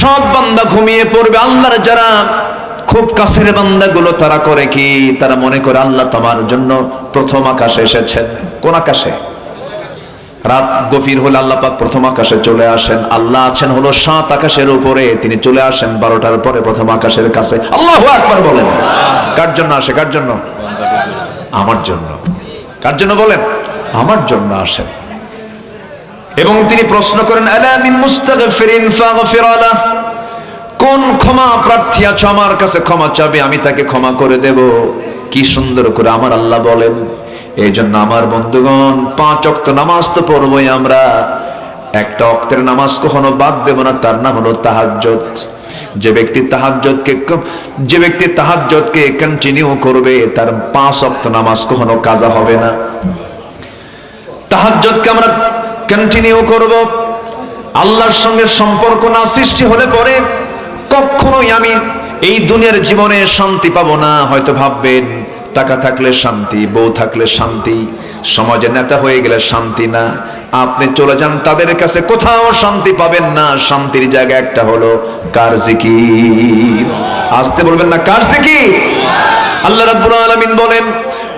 সব বান্দা ঘুমিয়ে পড়বে। আল্লাহর যারা খুব কাছের বান্দাগুলো তারা করে কি, তারা মনে করে আল্লাহ তোমার জন্য প্রথম আকাশে এসেছেন। কোন আকাশে? রাত গভীর হলে আল্লাহ পাক প্রথম আকাশে চলে আসেন। আল্লাহ আছেন হলো 7 আকাশের উপরে, তিনি চলে আসেন 12টার পরে প্রথম আকাশের কাছে। আল্লাহু আকবার বলেন। কার জন্য আসে? কার জন্য? আমার জন্য। কার জন্য বলেন? আমার জন্য আসেন। এবং তিনি প্রশ্ন করেন, আলা মিন মুস্তাগফিরিন ফাগফির লাহ, কোন ক্ষমা প্রার্থী আছে আমার কাছে ক্ষমা চাবে, আমি তাকে ক্ষমা করে দেব। কি সুন্দর করে আমার আল্লাহ বলেন। এই জন্য আমার বন্ধুগণ, 5 ওয়াক্ত নামাজ তো পড়বই আমরা। একটা ওয়াক্তের নামাজ কখনো বাদ দেব না, তার নাম হলো তাহাজ্জুদ। যে ব্যক্তি তাহাজ্জুদকে কন্টিনিউ করবে, তার 5 ওয়াক্ত নামাজ কখনো কাজা হবে না। তাহাজ্জুদকে আমরা কন্টিনিউ করব। আল্লাহর সঙ্গে সম্পর্ক না সৃষ্টি হলে পরে কখনোই আমি এই দুনিয়ার জীবনে শান্তি পাবো না। হয়তো ভাববেন টাকা থাকলে শান্তি, বউ থাকলে শান্তি, সমাজে নেতা হয়ে গেলে শান্তি না। আপনি চলে যান তাদের কাছে, কোথাও শান্তি পাবেন না। শান্তির জায়গা একটা হলো কার জিকির। আসতে বলবেন না, কার জিকির। আল্লাহ রাব্বুল আলামিন বলেন,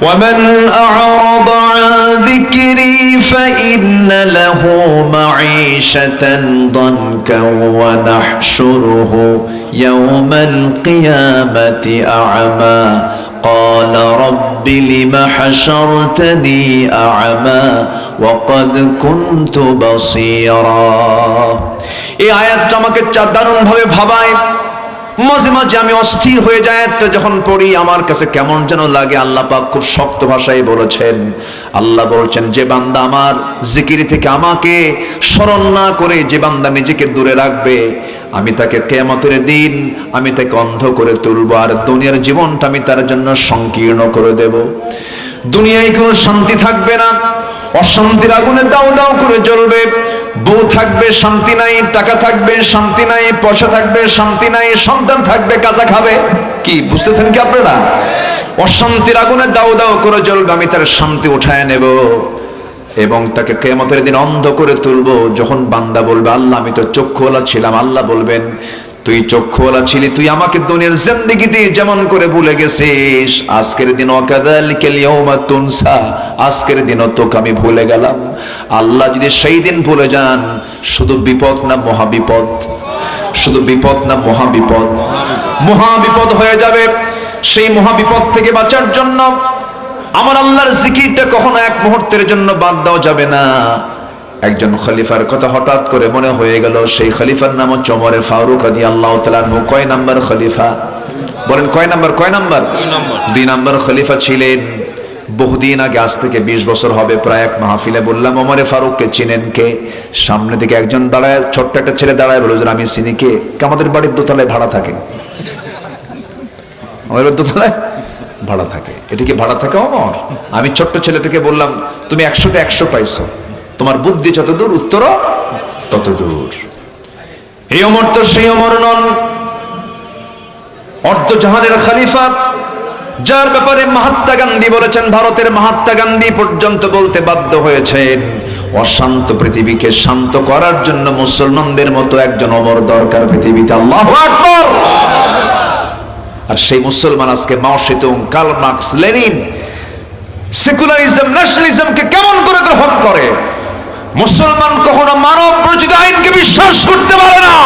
ومن أعرض عن ذكري فإن له معيشة ضنكا ونحشره يوم القيامة أعمى قال رب لم حشرتني أعمى وقد كنت بصيرا। এই আয়াতটা আমাকে দারুণ ভাবে ভাবায়। মাঝে মাঝে আমি অস্থির হয়ে যাই, একটা যখন পড়ি আমার কাছে কেমন যেন লাগে। আল্লাহ পাক খুব শক্ত ভাষায় বলেছেন, আল্লাহ বলছেন, যে বান্দা আমার জিকির থেকে আমাকে স্মরণ না করে, যে বান্দা নিজেকে দূরে রাখবে, আমি তাকে কিয়ামতের দিন আমি তাকে অন্ধ করে তুলব, আর দুনিয়ার জীবনটা আমি তার জন্য সংকীর্ণ করে দেব। দুনিয়ায় কোনো শান্তি থাকবে না, অশান্তির আগুনে দাউ দাউ করে জ্বলবে। বউ থাকবে শান্তি নাই, টাকা থাকবে শান্তি নাই, পয়সা থাকবে শান্তি নাই, সন্তান থাকবে কাঁচা খাবে। কি বুঝতেছেন কি আপনারা? অশান্তির আগুনে দাউ দাউ করে জ্বলবে, আমি তার শান্তি উঠায় নেব এবং তাকে কিয়ামতের দিন অন্ধ করে তুলবো। যখন বান্দা বলবে, আল্লাহ আমি তো চক্ষুওয়ালা ছিলাম, আল্লাহ বলবেন, তুই চক্ষুওয়ালা ছিলি, তুই আমাকে দুনিয়ার জিন্দেগিতে যেমন করে ভুলে গেছিস, আজকের দিন ওয়াকাযালিকাল ইয়াউমা তুনসা, আজকের দিনও তোকে আমি ভুলে গেলাম। আল্লাহ যদি সেই দিন ভুলে যান, শুধু বিপদ না মহাবিপদ, শুধু বিপদ না মহাবিপদ, মহাবিপদ হয়ে যাবে। সেই মহাবিপদ থেকে বাঁচার জন্য আমার আল্লাহর জিকিরটা কখনো এক মুহূর্তের জন্য বাদ দেওয়া যাবে না। একজন খলিফার কথা হঠাৎ করে মনে হয়ে গেল। সেই খলিফার নাম হচ্ছে ওমর ফারুক রাদিয়াল্লাহু তাআলা আনহু। কয় নাম্বার খলিফা? বলেন কয় নাম্বার? কয় নাম্বার? 2 নাম্বার খলিফা ছিলেন। বহুদিন আগে, আজ থেকে 20 বছর হবে প্রায়, এক মাহফিলে বললাম, ওমর ফারুককে চিনেন কে? সামনে থেকে একজন দাঁড়ায়, ছোট্ট একটা ছেলে দাঁড়ায়, বলে যে আমি চিনি। কে? আমাদের বাড়ির দোতলায় ভাড়া থাকে। আমাদের দোতলায় ভাড়া থাকে। এটা কি ভাড়া থাকে ওমর? আমি ছোট্ট ছেলেটাকে বললাম, তুমি 100তে 100 পাইছো, তোমার বুদ্ধি যত দূর উত্তরও তত দূর। এই ওমর তো সেই ওমর নন, অর্ধজাহানের খলিফা, যার ব্যাপারে মহাত্মা গান্ধী বলেছেন, ভারতের মহাত্মা গান্ধী পর্যন্ত বলতে বাধ্য হয়েছেন, অশান্ত পৃথিবীকে শান্ত করার জন্য মুসলমানদের মতো একজন ওমর দরকার পৃথিবীতে। আল্লাহু আকবার। আর সেই মুসলমান আজকে Mao Tsetung, Karl Marx, Lenin, secularism, ন্যাশনালিজমকে কেমন করে গ্রহণ করে? মুসলমান কখনো মানব রচিত আইনকে বিশ্বাস করতে পারে না।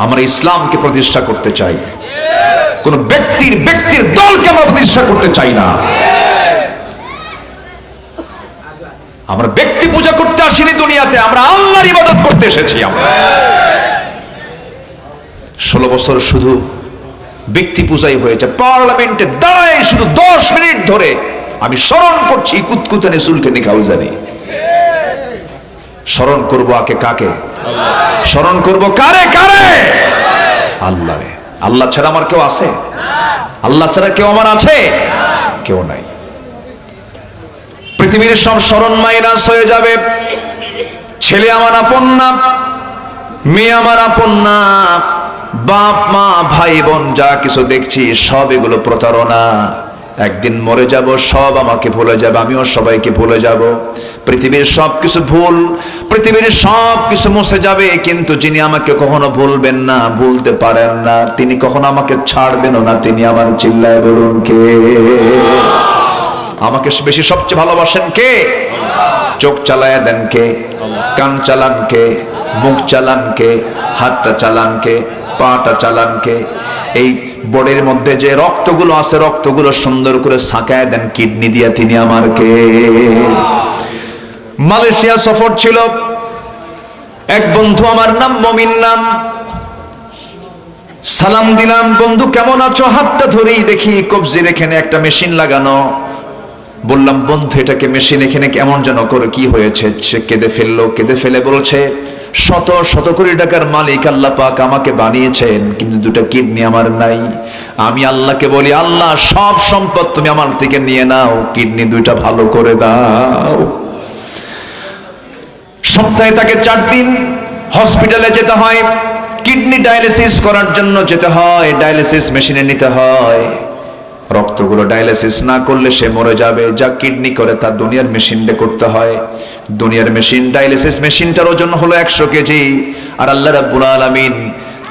আমরা ইসলামকে প্রতিষ্ঠা করতে চাই, কোন ব্যক্তির দলকে আমরা প্রতিষ্ঠা করতে চাই না। আমরা ব্যক্তি পূজা করতে আসিনি দুনিয়াতে, আমরা আল্লাহর ইবাদত করতে এসেছি। আমরা 16 বছর শুধু ব্যক্তি পূজাই হয়েছে। পার্লামেন্টে দাঁড়ায় শুধু 10 মিনিট ধরে আমি স্মরণ করছি কুতকুতানি সুলতানি কাউজানি। স্মরণ করবো আকে কাকে? স্মরণ করবো কারে কারে? আল্লাহরে। আল্লাহ ছাড়া আমার কেউ আছে? আল্লাহ ছাড়া কেউ আমার আছে? কেউ নাই। পৃথিবীর সব স্মরণ মাইনাস হয়ে যাবে। ছেলে আমার আপন না, মেয়ে আমার আপন না, বাপ মা ভাই বোন যা কিছু দেখছি সব এগুলো প্রতারণা। একদিন মরে যাব, সব আমাকে ভুলে যাবে, আমিও সবাইকে ভুলে যাব। পৃথিবীর সবকিছু ভুল, পৃথিবীর সবকিছু মুছে যাবে, কিন্তু যিনি আমাকে কখনো ভুলবেন না, ভুলতে পারেন না, তিনি কখনো আমাকে ছাড়বেনও না, তিনি আমার, চিল্লায় বলুন কে? আমাকে বেশি সবচেয়ে ভালোবাসেন কে? চোখ চালায় দেন কে? কান চালান কে? মুখ চালান কে? হাতটা চালান কে? পাটা চালান কে? এই বডির মধ্যে যে রক্তগুলো আছে, রক্তগুলো সুন্দর করে ছাকায় দেন কিডনি দিয়া, তিনি আমার কে? মালয়েশিয়া সফর ছিল, এক বন্ধু আমার, নাম মমিন নাম। সালাম দিলাম, বন্ধু কেমন আছো? হাতটা ধরেই দেখি কবজির এখানে একটা মেশিন লাগানো। বললাম, বন্ধু এটাকে মেশিন এখানে কেমন যেন করে, কি হয়েছে? সে কেঁদে ফেললো, কেঁদে ফেলে বলছে, শত শত কোটি টাকার মালিক আল্লাহ পাক আমাকে বানিয়েছেন, কিন্তু দুটো কিডনি আমার নাই। আমি আল্লাহকে বলি, আল্লাহ সব সম্পদ তুমি আমার থেকে নিয়ে নাও, কিডনি দুইটা ভালো করে দাও। সপ্তাহে তাকে 4 দিন হসপিটালে যেতে হয়, কিডনি ডায়ালিসিস করার জন্য যেতে হয়, ডায়ালিসিস মেশিনে নিতে হয়। রক্তগুলো ডায়ালিসিস না করলে সে মরে যাবে, যা কিডনি করে তার দুনিয়ার মেশিনটা করতে হয়। দুনিয়ার মেশিন, ডায়ালিসিস মেশিনটার ওজন হলো 100 কেজি। আর আল্লাহ রাব্বুল আলামিন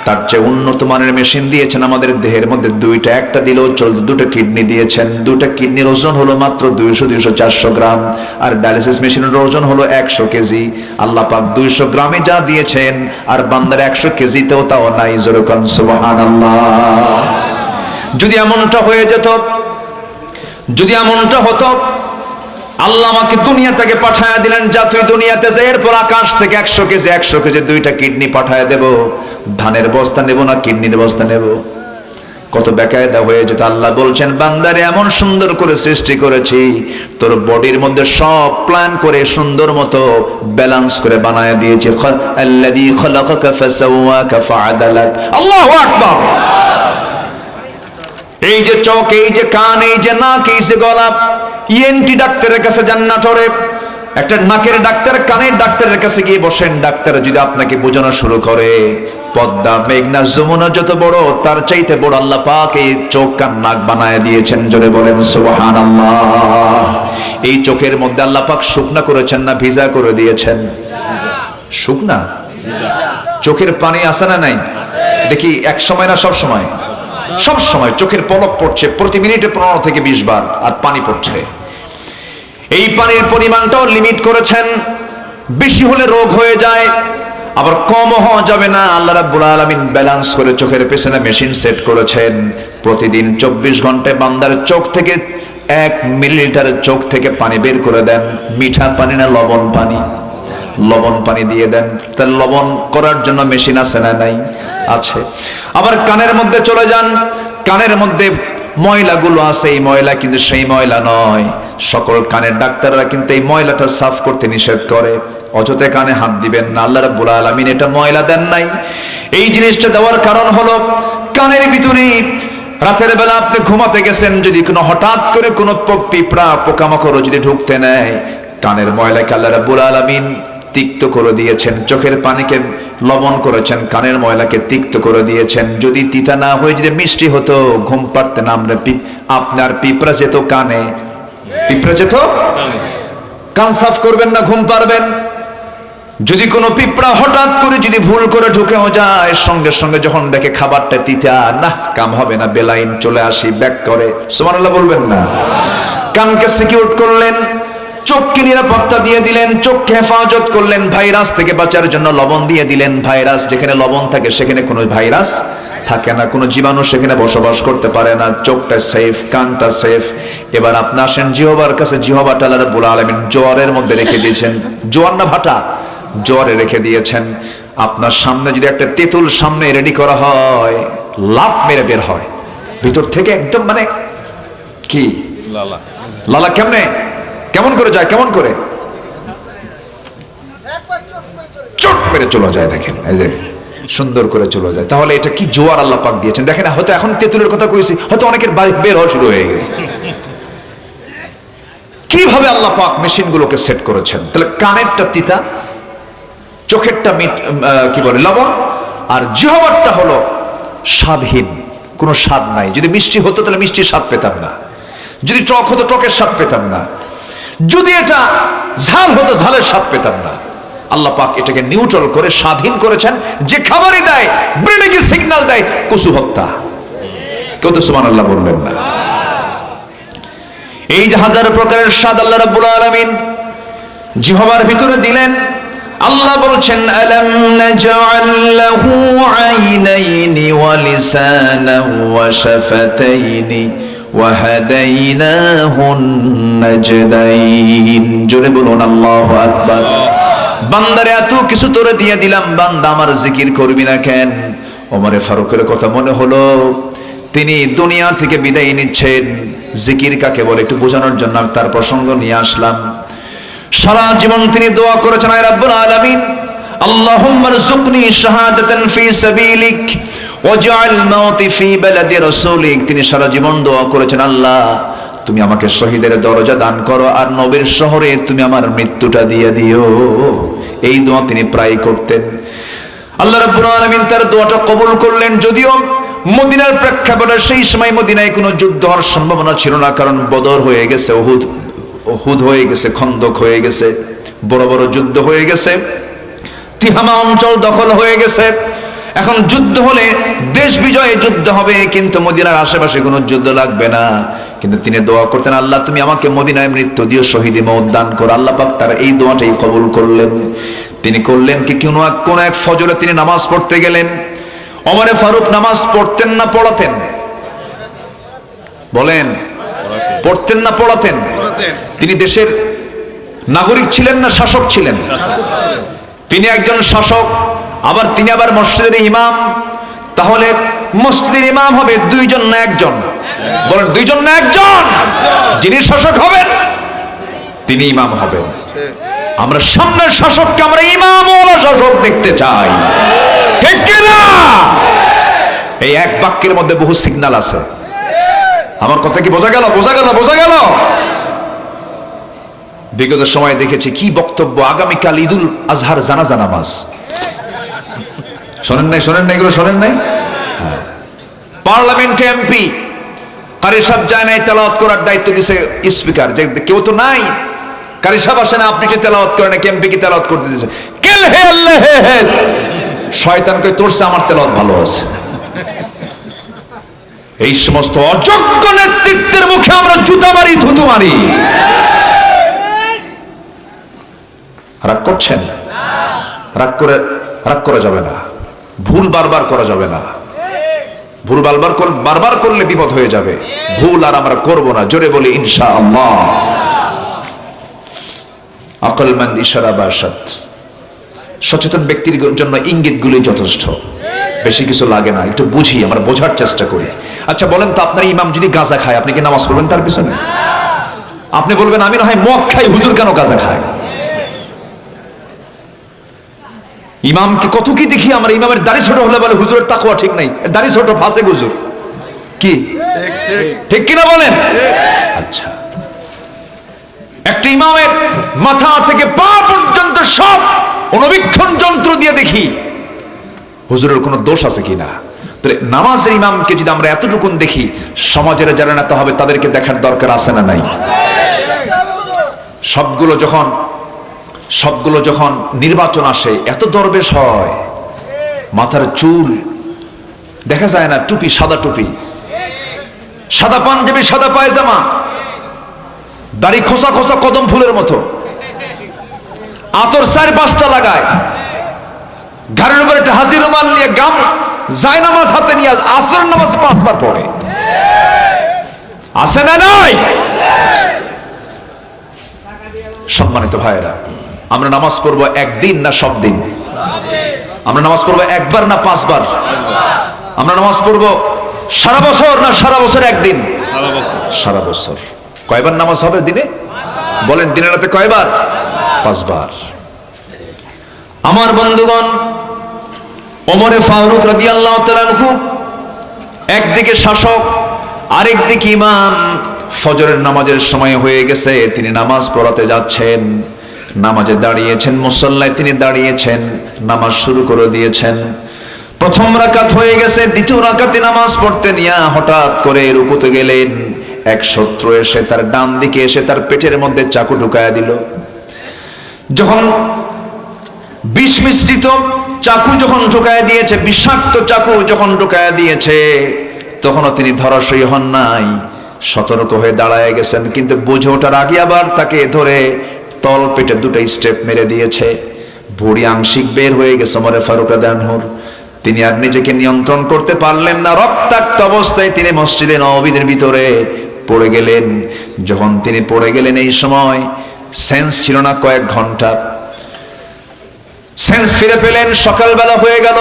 তার চেয়ে উন্নত মানের মেশিন দিয়েছেন আমাদের দেহের মধ্যে দুইটা, একটা দিলেও চলতো, দুটো কিডনি দিয়েছেন। দুটো কিডনির ওজন হলো মাত্র 200-400 গ্রাম, আর ডায়ালিসিস মেশিনের ওজন হলো 100 কেজি। আল্লাহ পাক 200 গ্রামে যা দিয়েছেন, আর বান্দার 100 কেজিতেও তাও নাই। জোরে কোন সুবহানাল্লাহ। যদি এমনটা হয়ে যেত, যদি এমনটা হতো, আল্লাহ আমাকে দুনিয়া থেকে পাঠায় দিলেন, যা তুই দুনিয়াতে যা, এরপর আকাশ থেকে 100 কেজি দুইটা কিডনি পাঠায় দেব, ধানের বস্তা নেব না কিডনির বস্তা নেব? কত বেকায়দা হয়ে যেত। আল্লাহ বলছেন, বান্দারে এমন সুন্দর করে সৃষ্টি করেছি, তোর বডির মধ্যে সব প্ল্যান করে সুন্দর মতো ব্যালেন্স করে বানায় দিয়েছি। আল্লাযী খালাকাকা ফাসাওয়াকা ফাআদালাক। আল্লাহু আকবার। এই যে চোখ, এই যে কান, এই যে নাক, এই যে গলা, ইএনটি ডাক্তারের কাছে যান নাটোরে, একটা নাকের ডাক্তার, কানের ডাক্তারের কাছে গিয়ে বসেন। ডাক্তার যদি আপনাকে বোঝানো শুরু করে, পদ্মা, মেঘনা, যমুনা যত বড়, তার চাইতে বড় আল্লাহ পাক এই চোখ কান নাক বানায় দিয়েছেন। জোরে বলেন সুবহানাল্লাহ। এই চোখের মধ্যে আল্লাহ পাক শুকনা করেছেন না ভিজা করে দিয়েছেন? শুকনা। চোখের পানি আছে না নাই? দেখি এক সময় না সব সময়? সব সময় চোখের পলক পড়ছে, প্রতি মিনিটে 15 থেকে 20 বার, আর পানি পড়ছে। এই পানির পরিমাণটাও লিমিট করেছেন, বেশি হলে রোগ হয়ে যায়, আবার কম হওয়া যাবে না। আল্লাহ রাব্বুল আলামিন ব্যালেন্স করে চোখের পেছনে মেশিন সেট করেছেন। প্রতিদিন 24 ঘন্টায় বান্দার চোখ থেকে 1 মিলিলিটার চোখ থেকে পানি বের করে দেন। মিঠা পানি না লবণ পানি? লবণ পানি দিয়ে দেন। তার লবণ করার জন্য মেশিন আছে না নাই? আছে। আবার কানের মধ্যে চলে যান, কানের মধ্যে ময়লাগুলো আছে, এই ময়লা কিন্তু সেই ময়লা নয়। সকল কানের ডাক্তাররা কিন্তু এই ময়লাটা সাফ করতে নিষেধ করে। অযথা কানে হাত দিবেন না, আল্লাহ রাব্বুল আলামিন এটা ময়লা দেন নাই। এই জিনিসটা দেওয়ার কারণ হলো, কানের ভিতরে রাতের বেলা আপনি ঘুমাতে গেছেন, যদি কোনো হঠাৎ করে কোনো পিঁপড়া, পোকামাকড় যদি ঢুকতে নেয়, কানের ময়লাকে আল্লাহ রাব্বুল আলামিন তিক্ত করে দিয়েছেন। চোখের পানিকে লবণ করেছেন, কানের ময়লাকে তিক্ত করে দিয়েছেন। যদি তিতা না হয়ে যদি মিষ্টি হতো, ঘুম পারতেন আমরা। আপনার পিঁপড়া যেত কানে, পিঁপড়া যেত কান সাফ করবেন না, ঘুম পারবেন? যদি কোনো পিঁপড়া হঠাৎ করে যদি ভুল করে ঢুকেও যায়, সঙ্গে সঙ্গে যখন দেখে খাবারটা তিতা, না কাম হবে না, বেলাইন চলে আসি, ব্যাক করে। সুবহানাল্লাহ বলবেন না? কানকে সিকিউর করলেন, চোখকে নিরাপত্তা দিয়ে দিলেন, চোখকে হেফাজত করলেন, ভাইরাস থেকে বাঁচার জন্য লবণ দিয়ে দিলেন। ভাইরাস, যেখানে লবণ থাকে সেখানে কোনো ভাইরাস থাকে না, কোনো জীবাণু সেখানে বসবাস করতে পারে না। চোখটা সেফ, কানটা সেফ। এবার আপনি আসেন জিহ্বার কাছে। জিহ্বাটা আল্লাহ রাব্বুল আলামিন জোয়ারের মধ্যে রেখে দিয়েছেন। জোয়ার না ভাটা? জোয়ারে রেখে দিয়েছেন। আপনার সামনে যদি একটা তেঁতুল সামনে রেডি করা হয়, লাফ মেরে বের হয় ভিতর থেকে, একদম মানে কি লালা। লালা কেমনে, কেমন করে যায়, কেমন করে চট মেরে চলে যায়। দেখেন এই যে সুন্দর করে চলে যায়। তাহলে এটা কি জোয়ার আল্লাহ পাক দিয়েছেন। দেখেন, হয়তো এখন তেঁতুলের কথা কইছি, হয়তো অনেকের বের হওয়া শুরু হয়ে গেছে। কিভাবে আল্লাহ পাক মেশিন গুলোকে সেট করেছেন। তাহলে কানেরটা তিতা, চোখেরটা কি বলে লবণ, আর জিহ্বারটা হলো স্বাদহীন, কোনো স্বাদ নাই। যদি মিষ্টি হতো তাহলে মিষ্টির স্বাদ পেতাম না। যদি টক হতো টকের স্বাদ পেতাম না, যদি এটা ঝাল হতো ঝালের স্বাদ পেতাম না। আল্লাহ পাক এটাকে নিউট্রাল করে স্বাধীন করেছেন। যে খাবারই দেয় ব্রেনে কি সিগন্যাল দেয় কচু ভর্তা। কেউ তো সুবহানাল্লাহ বলবেন না। এই যে হাজার প্রকারের স্বাদ আল্লাহ রাব্বুল আলামিন জিহ্বার ভিতরে দিলেন। আল্লাহ বলছেন আলাম নাজআল লাহু আইনাইনি ওয়া লিসানান ওয়া শাফাতাইনি ওয়া হাদাইনাহুন নাজদাইন। জোরে বলুন আল্লাহু আকবার। বান্দারে এত কিছু তোরে দিয়ে দিলাম, বান্দা আমার জিকির করবি না কেন? ওমরে ফারুকের কথা মনে হলো, তিনি দুনিয়া থেকে বিদায় নিচ্ছেন। জিকির কাকে বলে একটু বোঝানোর জন্য তার প্রসঙ্গ নিয়ে আসলাম। সারা জীবন তিনি দোয়া করেছেন, আয় রাব্বুল আলামিন আল্লাহুম্মা রযুকনি শাহাদাতান ফি সাবিলিক ওয়াজআল মাউতি ফি বালাদি রাসূলিক। তিনি সারা জীবন দোয়া করেছেন, আল্লাহ তুমি আমাকে শহীদের দরজা দান করো, আর নবীর শহরে তুমি আমার মৃত্যুটা দিয়ে দিও। এই দোয়া তিনি প্রায় করতেন। আল্লাহ রাব্বুল আলামিন তার দোয়াটা কবুল করলেন। যদিও মদিনার প্রেক্ষাপটে সেই সময় মদিনায় কোনো যুদ্ধ হওয়ার সম্ভাবনা ছিল না, কারণ বদর হয়ে গেছে, উহুদ হয়ে গেছে, খন্দক হয়ে গেছে, বড় বড় যুদ্ধ হয়ে গেছে, তিহামা অঞ্চল দখল হয়ে গেছে। এখন যুদ্ধ হলে দেশ বিজয়ে যুদ্ধ হবে, কিন্তু মদিনার আশেপাশে কোনো যুদ্ধ লাগবে না। কিন্তু তিনি দোয়া করতেন, আল্লাহ তুমি আমাকে মদিনায় মৃত্যু দিও, শহীদে মওত দান করো। আল্লাহ পাক তার এই দোয়াটাই কবুল করলেন। তিনি করলেন কি, কোন এক ফজরে তিনি নামাজ পড়তে গেলেন। ওমরে ফারুক নামাজ পড়তেন না পড়াতেন? বলেন, পড়তেন না পড়াতেন? তিনি দেশের নাগরিক ছিলেন না শাসক ছিলেন? তিনি একজন শাসক, আবার তিনি আবার মসজিদের ইমাম। তাহলে মসজিদের ইমাম হবে দুইজন না একজন? বলেন, দুইজন না একজন? যিনি শাসক হবেন তিনি ইমাম হবেন। আমরা সামনের শাসককে আমরা ইমাম ওয়ালা শাসক দেখতে চাই, ঠিক কি না? এই এক বাক্যের মধ্যে বহু সিগন্যাল আছে। আমার কথা কি বোঝা গেল? বোঝা গেল? বোঝা গেল? বিগত সময় দেখেছি কি বক্তব্য। আগামীকাল ঈদুল আজহার জানাজা নামাজ, শোনেন নাই? শোনেন নাই? এগুলো শোনেন নাই? পার্লামেন্টে এমপি কারি সাহেব যায় নাই, তেলাওয়াত করার দায়িত্ব দিছে স্পিকার। যে কেউ তো নাই, কারি সাহেব আসে না, আপনি কি তেলাওয়াত করেন নাকি এমপি কি তেলাওয়াত করতে দিয়েছে? কেল হে আল্লাহ হে হে, শয়তানকে তোরছে, আমার তেলাওয়াত ভালো আছে। এই সমস্ত অযোগ্য নেতৃত্বের মুখে আমরা জুতা মারি, থুতু মারি। রাগ করছেন? রাগ করা যাবে না। ভুল বারবার করা যাবে না। ভুল বারবার করলে বিপদ হয়ে যাবে। ভুল আর আমরা করব না। জোরে বলি ইনশাআল্লাহ। আকলমন্দ ইশারা বা আরশাদ। সচেতন ব্যক্তির জন্য ইঙ্গিতগুলি যথেষ্ট, বেশি কিছু লাগে না। একটু বুঝি, আমরা বোঝার চেষ্টা করি। আচ্ছা বলেন তো, আপনার ইমাম যদি গাঁজা খায়, আপনি কি নামাজ পড়বেন তার পিছনে? আপনি বলবেন আমি না হয় মদ খাই, হুজুর কেন গাঁজা খায়? ইমামকে কত কি দেখি আমরা, ইমামের দাড়ি ছোট হলে বলে হুজুরের তাকওয়া ঠিক নাই, দাড়ি ছোট ফাসেক হুজুর। কি ঠিক কিনা বলেন? আচ্ছা, একটা ইমামের মাথা থেকে পা পর্যন্ত সব অনুবীক্ষণ যন্ত্র দিয়ে দেখি হুজুরের কোনো দোষ আছে কিনা। তাহলে নামাজের ইমামকে যদি আমরা এতটুকুন দেখি, সমাজের যারা নেতা হবে তাদেরকে দেখার দরকার আছে না নাই? সবগুলো যখন নির্বাচন আসে, এত দরবেশ হয়, মাথার চুল দেখা যায় না, টুপি সাদা টুপি, সাদা পাঞ্জাবি, সাদা পায়জামা, দাড়ি খোসা খোসা কদম ফুলের মতো, আতর 4-5টা লাগায়, ঘাড়ের উপর একটা হাজির রুমাল নিয়ে গাম যায় নামাজ হাতে নিয়ে আসরের নামাজ 5 বার পড়ে। আছে না নাই? সম্মানিত ভাইরা, আমরা নামাজ পড়বো একদিন না সব দিন? আমরা নামাজ পড়বো একবার না 5 বার? আমরা নামাজ পড়বো সারা বছর না সারা বছর একদিন? সারা বছর। কয়বার নামাজ হবে দিনে? বলেন, দিনে রাতে কয়বার? 5 বার। আমার বন্ধুগণ, ওমরে ফারুক রাদিয়াল্লাহু তাআলা আনহু একদিকে শাসক, আরেকদিকে ইমাম। ফজরের নামাজের সময় হয়ে গেছে, তিনি নামাজ পড়াতে যাচ্ছেন। নামাজে দাঁড়িয়েছেন, মুসল্লায় তিনি দাঁড়িয়েছেন, নামাজ শুরু করে দিয়েছেন। প্রথম রাকাত হয়ে গেছে, দ্বিতীয় রাকাতে নামাজ পড়তে নিয়ে হঠাৎ করে রুকুতে গেলেন। এক শত্রু এসে তার ডান দিকে এসে তার পেটের মধ্যে চাকু ঢুকায়া দিল। যখন বিষ মিশ্রিত চাকু যখন ঢুকায়া দিয়েছে, বিষাক্ত চাকু যখন ঢুকায়া দিয়েছে, তখনও তিনি ধরাশয়ী হন নাই, সতর্ক হয়ে দাঁড়ায় গেছেন। কিন্তু বুঝে ওঠার আগে আবার তাকে ধরে তল পেটে দুটো স্টেপ মেরে দিয়েছে। ভুঁড়ি আংশিক বের হয়ে গেছে ওমর ফারুক রাদিয়াল্লাহু আনহুর। তিনি আর নিজেকে নিয়ন্ত্রণ করতে পারলেন না। রক্তাক্ত অবস্থায় তিনি মসজিদে নববীর ভিতরে পড়ে গেলেন। যখন তিনি পড়ে গেলেন, এই সময় সেন্স ছিল না কয়েক ঘন্টা। সেন্স ফিরে পেলেন, সকালবেলা হয়ে গেল।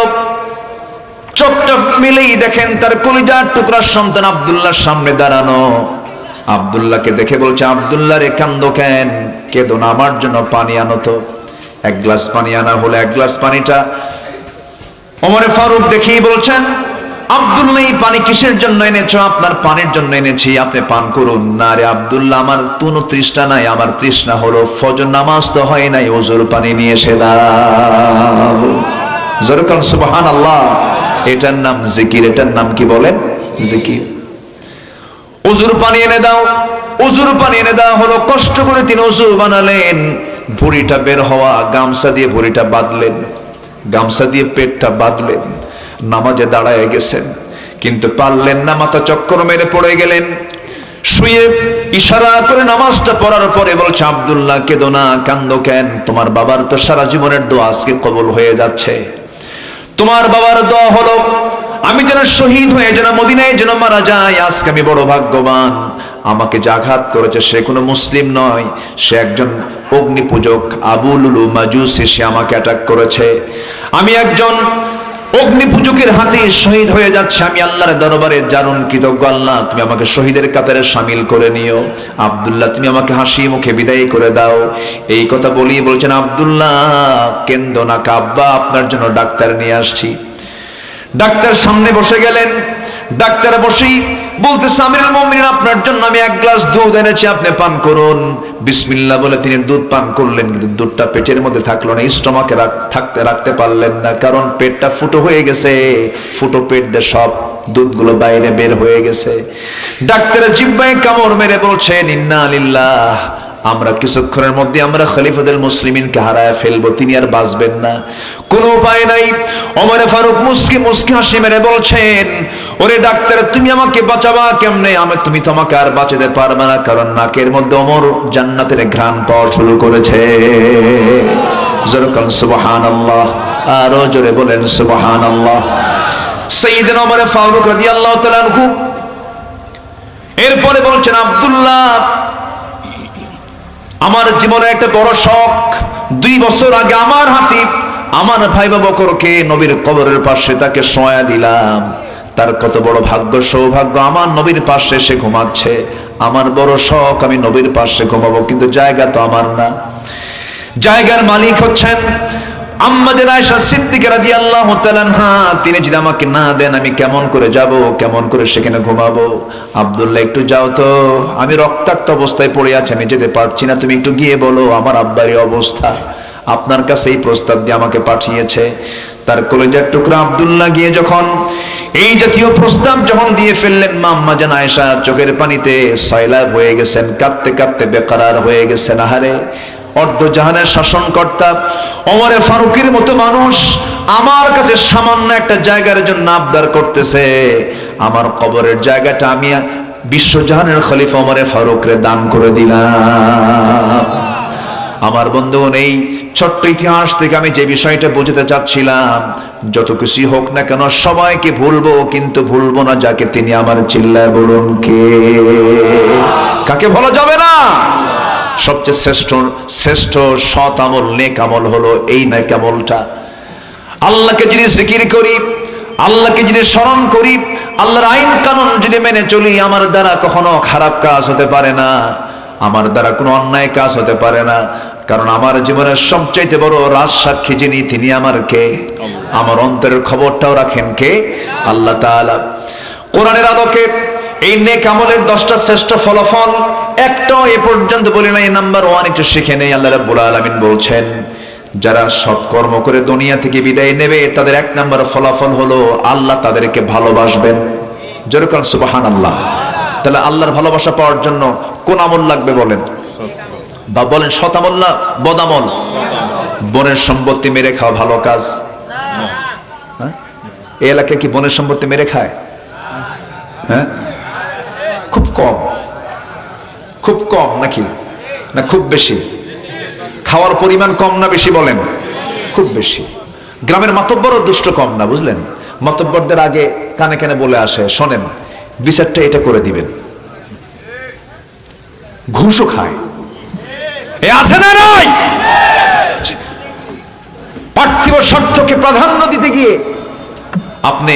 চোখটা মিলেই দেখেন তার কলিজার টুকরার সন্তান আব্দুল্লাহর সামনে দাঁড়ানো। আব্দুল্লাহকে দেখে বলছে, আব্দুল্লাহ রে কান্দো কেন? কেঁদো না, আমার জন্য পানি আনো তো। এক গ্লাস পানি আনা হলো। এক গ্লাস পানিটা ওমর ফারুক দেখেই বলছেন, আব্দুল্লাহ এই পানি কিসের জন্য এনেছো? আপনার পানির জন্য এনেছি, আপনি পান করুন। না রে আব্দুল্লাহ, আমার কোনো তৃষ্ণা নাই, আমার তৃষ্ণা হলো ফজর নামাজ তো হয় নাই, ওজুর পানি নিয়ে এসে দাও। জোরে সুবহানাল্লাহ। এটার নাম জিকির। এটার নাম কি বলেন? জিকির। ওজুর পানি এনে দাও। ওজুর পানি এনে দেওয়া হলো। কষ্ট করে তিনি ওজু বানালেন। ভুঁড়িটা বের হওয়া, গামছা দিয়ে ভুঁড়িটা বাঁধলেন, গামছা দিয়ে পেটটা বাঁধলেন। নামাজে দাঁড়ায় গেছেন, কিন্তু পারলেন না, মাথা চক্কর মেরে পড়ে গেলেন। শুয়ে ইশারা করে নামাজটা পড়ার পরে বলছে, আব্দুল্লাহ কেঁদো না, কান্দো কেন? তোমার বাবার তো সারা জীবনের দোয়া আজকে কবুল হয়ে যাচ্ছে। তোমার বাবার দোয়া হলো আমি যেন শহীদ হয়ে যেন মদিনায় যেন মারা যাই। আজকে আমি বড় ভাগ্যবান। আমাকে যে আঘাত করেছে সে কোনো মুসলিম নয়, সে একজন অগ্নি পূজক, আবু লুলু মাজুসি। সে আমাকে অ্যাটাক করেছে। আমি একজন অগ্নি পূজকের হাতে শহীদ হয়ে যাচ্ছে। আমি আল্লাহর দরবারে জানুন কৃতজ্ঞ। আল্লাহ, তুমি আমাকে শহীদের কাতারে শামিল করে নিও। আব্দুল্লাহ, তুমি আমাকে হাসি মুখে বিদায় করে দাও। এই কথা বলি বলছেন, আব্দুল্লাহ কেন্দ না, কাব্বা আপনার জন্য ডাক্তার নিয়ে আসছি। ডাক্তার সামনে বসে গেলেন। ডাক্তার বসেই বলতেছে, আমিরুল মুমিনিন আপনার জন্য আমি এক গ্লাস দুধ এনেছি, আপনি পান করুন। বিসমিল্লাহ বলে তিনি দুধ পান করলেন, কিন্তু দুধটা পেটের মধ্যে থাকলো না, স্টমাকে রাখতে পারলেন না, কারণ পেটটা ফুটো হয়ে গেছে। ফুটো পেট দিয়ে সব দুধগুলো বাইরে বের হয়ে গেছে। ডাক্তারের জিহ্বায় কামড় মেরে বলছেন, ইন্না লিল্লাহ, আমরা কিছুক্ষণের মধ্যে আমরা খলিফাতুল মুসলিমিনকে হারায় ফেলবো, তিনি আর বাঁচবেন না, কোনো উপায় নাই। ওমর ফারুক মুস্কি মুস্কি হাসি মেরে বলছেন, ওরে ডাক্তার, তুমি আমাকে বাঁচাবা কেমনে? তুমি তো আমাকে আর বাঁচাতে পারবে না, কারণ নাকের মধ্যে ওমর জান্নাতের ঘ্রাণ পাওয়া শুরু করেছে। জোরে বলেন সুবহানাল্লাহ, আরো জোরে বলেন সুবহানাল্লাহ। সাইয়েদনা ওমর ফারুক রাদিয়াল্লাহু তাআলা আনহু এরপরে বলছেন, আব্দুল্লাহ, আমার জীবনে একটা বড় শখ। 2 বছর আগে আমার হাতে আমার ভাই বকরকে নবীর কবরের পাশে তাকে শোয়া দিলাম। তার কত বড় ভাগ্য, সৌভাগ্য, আমার নবীর পাশে সে ঘুমাচ্ছে। আমার বড় শখ, আমি নবীর পাশে ঘুমাবো, কিন্তু জায়গা তো আমার না। জায়গার মালিক হচ্ছেন আম্মাদের আয়েশা সিদ্দিকা রাদিয়াল্লাহু তাআলা আনহা। তিনি যদি আমাকে না দেন, আমি কেমন করে যাব, কেমন করে সেখানে ঘুমাবো? আব্দুল্লাহ, একটু যাও তো, আমি রক্তাক্ত অবস্থায় পড়ে আছি, আমি যেতে পারছি না, তুমি একটু গিয়ে বলো আমার আব্বার এই অবস্থা, আপনার কাছে এই প্রস্তাব দিয়ে আমাকে পাঠিয়েছে। তার কলেজার টুকরা আব্দুল্লাহ গিয়ে যখন এই জাতীয় প্রস্তাব যখন দিয়ে ফেললেন, মা আম্মা জান আয়েশা চোখের পানিতে সয়লাব হয়ে গেছেন, কাঁদতে কাঁদতে বেকরার হয়ে গেছেন। আহারে, অর্ধজাহানের শাসনকর্তা ওমর ফারুকের মতো মানুষ আমার কাছে সামান্য একটা জায়গার জন্য আবদার করতেছে, আমার কবরের জায়গাটা আমি বিশ্বজাহানের খলিফা ওমর ফারুকরে দান করে দিলাম। আমার বন্ধুগণ, এই ছোট্ট ইতিহাস থেকে আমি যে বিষয়টা বোঝাতে চাচ্ছিলাম, যত কিছু হোক না কেন সবাইকে ভুলবো, কিন্তু ভুলবো না যাকে। তিনি আমার, চিল্লায় বলুন কে? কাকে ভোলা যাবে না? সবচেয়ে শ্রেষ্ঠ সৎ আমল, নেক আমল হলো এই নেক আমলটা। আল্লাহকে যদি জিকির করি, আল্লাহকে যদি স্মরণ করি, আল্লাহর আইন কানুন যদি মেনে চলি, আমার দ্বারা কখনো খারাপ কাজ হতে পারে না, আমার দ্বারা কোনো অন্যায় কাজ হতে পারে না। কারণ আমার জীবনের সবচাইতে বড় রাজ সাক্ষী যিনি, তিনি আমার কে? আমার অন্তরের খবরটাও রাখেন কে? আল্লাহ তাআলা। কোরআনের আলোকে এই নেক আমলের 10টা শ্রেষ্ঠ ফলাফল একটাও এ পর্যন্ত বলি নাই। নাম্বার 1 একটু শিখে নেই। আল্লাহ রাব্বুল আলামিন বলছেন, যারা সৎকর্ম করে দুনিয়া থেকে বিদায় নেবে, তাদের 1 নম্বর ফলাফল হলো আল্লাহ তাদেরকে ভালোবাসবেন। জোরে বলেন সুবহানাল্লাহ। তাহলে আল্লাহর ভালোবাসা পাওয়ার জন্য কোন আমল লাগবে বলেন? বা বলেন সৎ আমল না বদ আমল? বনের সম্পত্তি মেরে খাওয়া ভালো কাজ? এই এলাকায় কি বনের সম্পত্তি মেরে খায়? হ্যাঁ, খুব কম। খুব কম নাকি না খুব বেশি? খাওয়ার পরিমাণ কম না বেশি বলেন? খুব বেশি। গ্রামের মাতব্বরও দুষ্ট কম না, বুঝলেন? মাতব্বরদের আগে কানে কানে বলে আসে, শোনেন বিচারটা এটা করে দিবেন। ঘুষও খায়, এ আছে না নাই? পার্থিব স্বার্থকে প্রাধান্য দিতে গিয়ে আপনি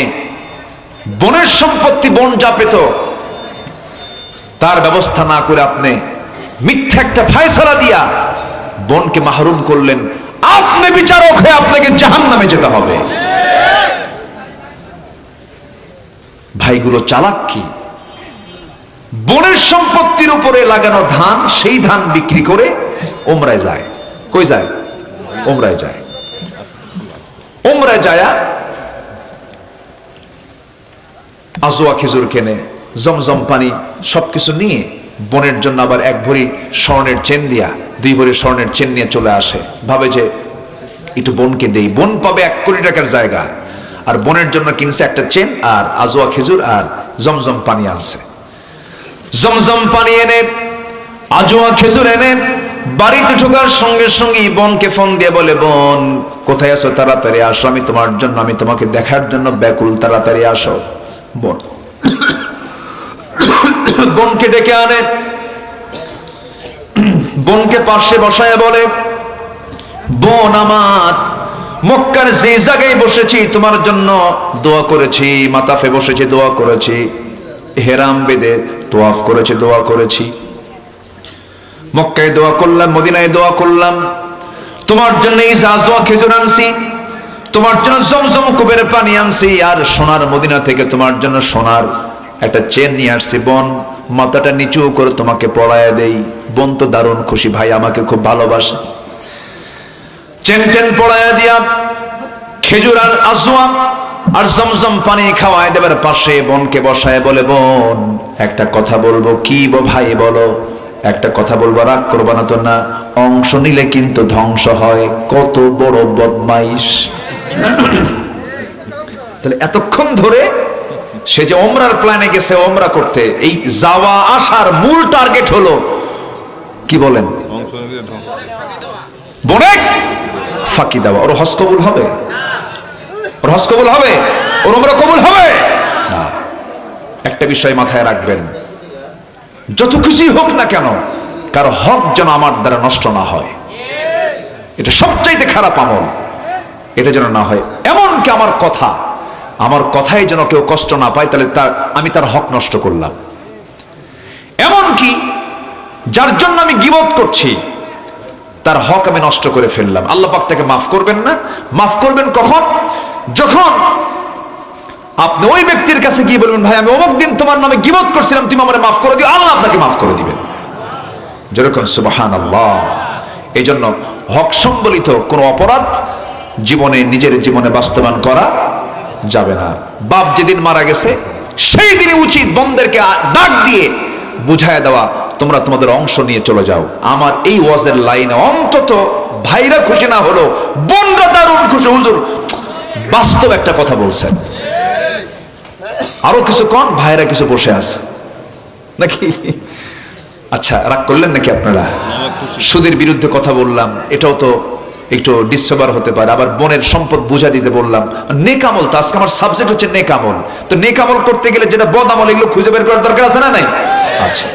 বনের সম্পত্তি বন যা পেত তার ব্যবস্থা না করে আপনি মিথ্যা একটা ফায়সালা দিয়া বনকে মাহরুম করলেন। আপনি বিচারক হয়ে আপনাকে জাহান্নামে যেতে হবে। ভাইগুলো চালাক কি? বনের সম্পত্তির উপরে লাগানো ধান, সেই ধান বিক্রি করে ওমরায় যায়। কই যায়? ওমরায় যায়। ওমরায় যায় আজওয়া খেজুর কেনে, জমজম পানি সবকিছু নিয়ে বনের জন্য আবার এক ভরি স্বর্ণের চেন দিয়া 2 ভরি স্বর্ণের চেন নিয়ে চলে আসে। ভাবে যে একটু বনকে দেই, বন পাবে 1 কোটি টাকার জায়গা। আর বনের জন্য কিনছে একটা চেন আর আজওয়া খেজুর আর জমজম পানি আনছে। জমজম পানি এনে আজওয়া খেজুর এনে বাড়িতে ঢোকার সঙ্গে সঙ্গে বনকে ফোন দিয়ে বলে, বোন কোথায় আছো? তাড়াতাড়ি আসো, আমি তোমার জন্য, আমি তোমাকে দেখার জন্য ব্যাকুল, তাড়াতাড়ি আসো। বোন বোনকে ডেকে আনে, বোনকে পাশে বসায় বলে, বোন আমার, মক্কার যে জায়গায় বসেছি তোমার জন্য দোয়া করেছি, মাতাফে বসেছি দোয়া করেছি, হেরাম বেদে তোয়াফ করেছি দোয়া করেছি, মক্কায় দোয়া করলাম, মদিনায় দোয়া করলাম, তোমার জন্য এই আজওয়া খেজুর আনছি, তোমার জন্য জমজম কুবের পানি আনছি, আর সোনার মদিনা থেকে তোমার জন্য সোনার একটা চেন নিয়ে আসছি। বোন মাথাটা নিচু করে তোমাকে পড়ায় দেই। বোন তো দারুণ খুশি, ভাই আমাকে খুব ভালোবাসে। চেন টেন পড়ায় দিয়া খেজুর আর আজওয়া আর জমজম পানি খাওয়ায় দেবার পাশে বোনকে বসায় বলে, বোন একটা কথা বলবো। কি ভাই বলো? একটা কথা বলবো, রাগ করবো না তো? না, অংশ নিলে কিন্তু ধ্বংস হয়। কত বড় বদমাইশ! তাহলে এতক্ষণ ধরে সে যে ওমরার প্ল্যানে গেছে ওমরা করতে, এই যাওয়া আসার মূল টার্গেট হলো কি বলেন? বনে ফাঁকি দেওয়া। ওর হজ কবুল হবে? ওর হজ কবুল হবে? ওর ওমরা কবুল হবে না। একটা বিষয় মাথায় রাখবেন, যত কিছুই হোক না কেন কারো হক যেন আমার দ্বারা নষ্ট না হয়। এটা সবচাইতে খারাপ আমল, এটা যেন না হয়। এমনকি আমার কথায় যেন কেউ কষ্ট না পায়, তাহলে আমি তার হক নষ্ট করলাম। এমনকি যার জন্য আমি গীবত করছি তার হক আমি নষ্ট করে ফেললাম। আল্লাহ পাক তাকে মাফ করবেন না। মাফ করবেন কখন? যখন আপনি ওই ব্যক্তির কাছে গিয়ে বলবেন, ভাই আমি অমুক দিন তোমার নামে গীবত করছিলাম, তুমি আমারে মাফ করে দিও, আল্লাহ আপনাকে মাফ করে দিবেন। যেরকম সুবহানাল্লাহ। এই জন্য হক সম্বলিত কোন অপরাধ নিজের জীবনে বাস্তবায়ন করা যাবে না। বাপ যেদিন মারা গেছে সেই দিনই উচিত বন্ধেরকে ডাক দিয়ে বুঝায় দেওয়া, তোমরা তোমাদের অংশ নিয়ে চলে যাও। আমার এই ওয়াজের লাইনে অন্তত ভাইরা খুশি না হলো বোনরা দারুণ খুশি। হুজুর বাস্তব একটা কথা বলছেন। আরো কিছু কন, ভাইরা কিছু বসে আছে নাকি? আচ্ছা, রাগ করলেন নাকি আপনারা? সুদের বিরুদ্ধে কথা বললাম, এটাও তো একটু ডিসফেভার হতে পারে। আবার বনের সম্পদ বুঝা দিতে বললাম। নেক আমল তো আজকে আমার সাবজেক্ট হচ্ছে নেক আমল। তো নেক আমল করতে গেলে যেটা বদ আমল, এগুলো খুঁজে বের করার দরকার আছে না নাই? আচ্ছা,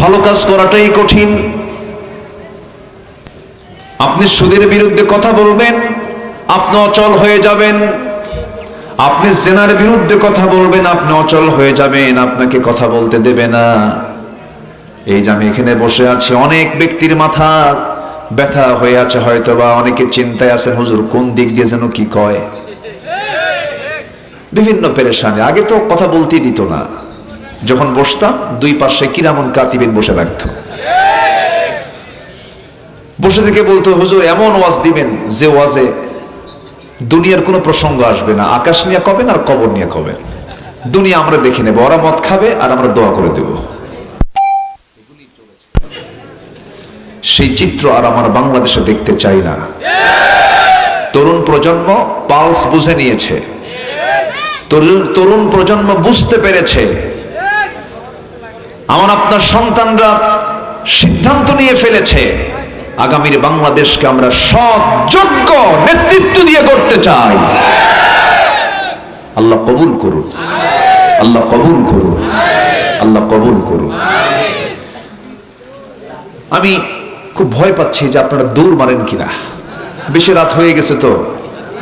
ভালো কাজ করাটাই কঠিন। আপনি সুদের বিরুদ্ধে কথা বলবেন, আপনি অচল হয়ে যাবেন। আপনি জেনার বিরুদ্ধে কথা বলবেন, আপনি অচল হয়ে যাবেন, আপনাকে কথা বলতে দেবে না। এই যে আমি এখানে বসে আছি, অনেক ব্যক্তির মাথা ব্যথা হয়ে আছে, হয়তোবা অনেকে চিন্তায় আছেন, হুজুর কোন দিক দিয়ে যেন কি কয়, বিভিন্ন পেরেশানি। আগে তো কথা বলতেই দিত না, যখন বসতাম দুই পাশে কিরামন কাতিবিন বসে রাখতো, বসে থেকে বলতো, হুজুর এমন ওয়াজ দিবেন যে ওয়াজে দুনিয়ার কোনো প্রসঙ্গ আসবে না, আকাশ নিয়ে কবেন আর কবর নিয়ে কবেন। দুনিয়া আমরা দেখে নেব, ওরা মদ খাবে আর আমরা দোয়া করে দেব। সেই চিত্র আর আমার বাংলাদেশে দেখতে চাই না। তরুণ প্রজন্ম পালস বুঝে নিয়েছে, তরুণ প্রজন্ম বুঝতে পেরেছে, আমার আপনার সন্তানরা সিদ্ধান্ত নিয়ে ফেলেছে আগামীর বাংলাদেশকে আমরা সৎ যোগ্য নেতৃত্ব দিয়ে করতে চাই। আল্লাহ কবুল করুন, আল্লাহ কবুল করুন, আল্লাহ কবুল করুন। আমি খুব ভয় পাচ্ছি যে আপনারা দৌড় মারেন কিনা। বেশি রাত হয়ে গেছে তো,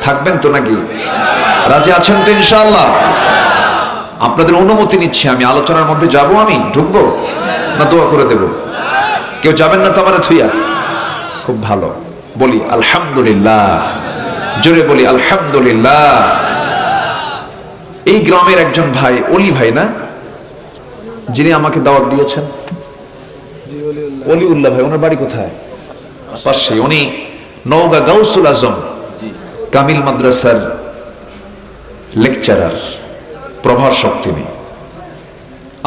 থাকবেন তো নাকি? রাজি আছেন তো ইনশাআল্লাহ? আপনাদের অনুমতি নিচ্ছি, আমি আলোচনার মধ্যে যাব। আমি ঢুকবো না দোয়া করে দেব? কেউ যাবেন না তো আমার থুইয়া? খুব ভালো, বলি আলহামদুলিল্লাহ, জোরে বলি আলহামদুলিল্লাহ। এই গ্রামের একজন ভাই, অলি ভাই না, যিনি আমাকে দাওয়াত দিয়েছেন, অলিউল্লাহ ভাই, ওনার বাড়ি কোথায়? পাশে। উনি নওগাঁ গাউসুল আজম কামিল মাদ্রাসার লেকচারার, প্রভাষক তিনি।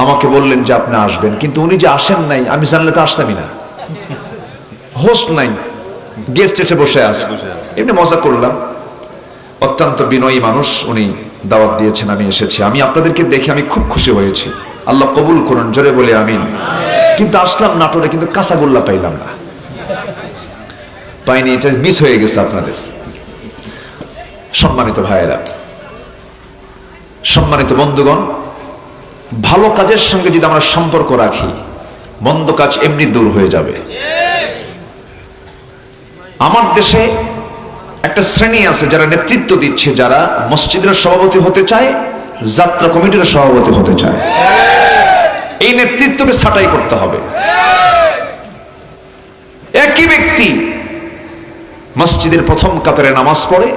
আমাকে বললেন যে আপনি আসবেন, কিন্তু উনি যে আসেন নাই আমি জানলে তো আসতামই না। হোস্ট নাই, গেস্ট এসে বসে আছে, এমনি মজা করলাম। অত্যন্ত বিনয়ী মানুষ, উনি দাওয়াত দিয়েছেন, আমি এসেছি। আমি আপনাদেরকে দেখে আমি খুব খুশি হয়েছি, আল্লাহ কবুল করুন, জোরে বলে আমিন। কিন্তু আসলাম নাটোরে, কিন্তু কাঁচাগোল্লা পাইলাম না, পাইনি, এটা মিস হয়ে গেছে আপনাদের। সম্মানিত ভাইয়েরা, সম্মানিত বন্ধুগণ, ভালো কাজের সঙ্গে যদি আমরা সম্পর্ক রাখি, মন্দ কাজ এমনি দূর হয়ে যাবে। আমার দেশে একটা শ্রেণী আছে যারা নেতৃত্ব দিচ্ছে, যারা মসজিদের সভাপতি হতে চায়, যাত্রা কমিটির সভাপতি হতে চায়। এই নেতৃত্বকে ছাঁটাই করতে হবে। একই ব্যক্তি মসজিদের প্রথম কাতারে নামাজ পড়ে,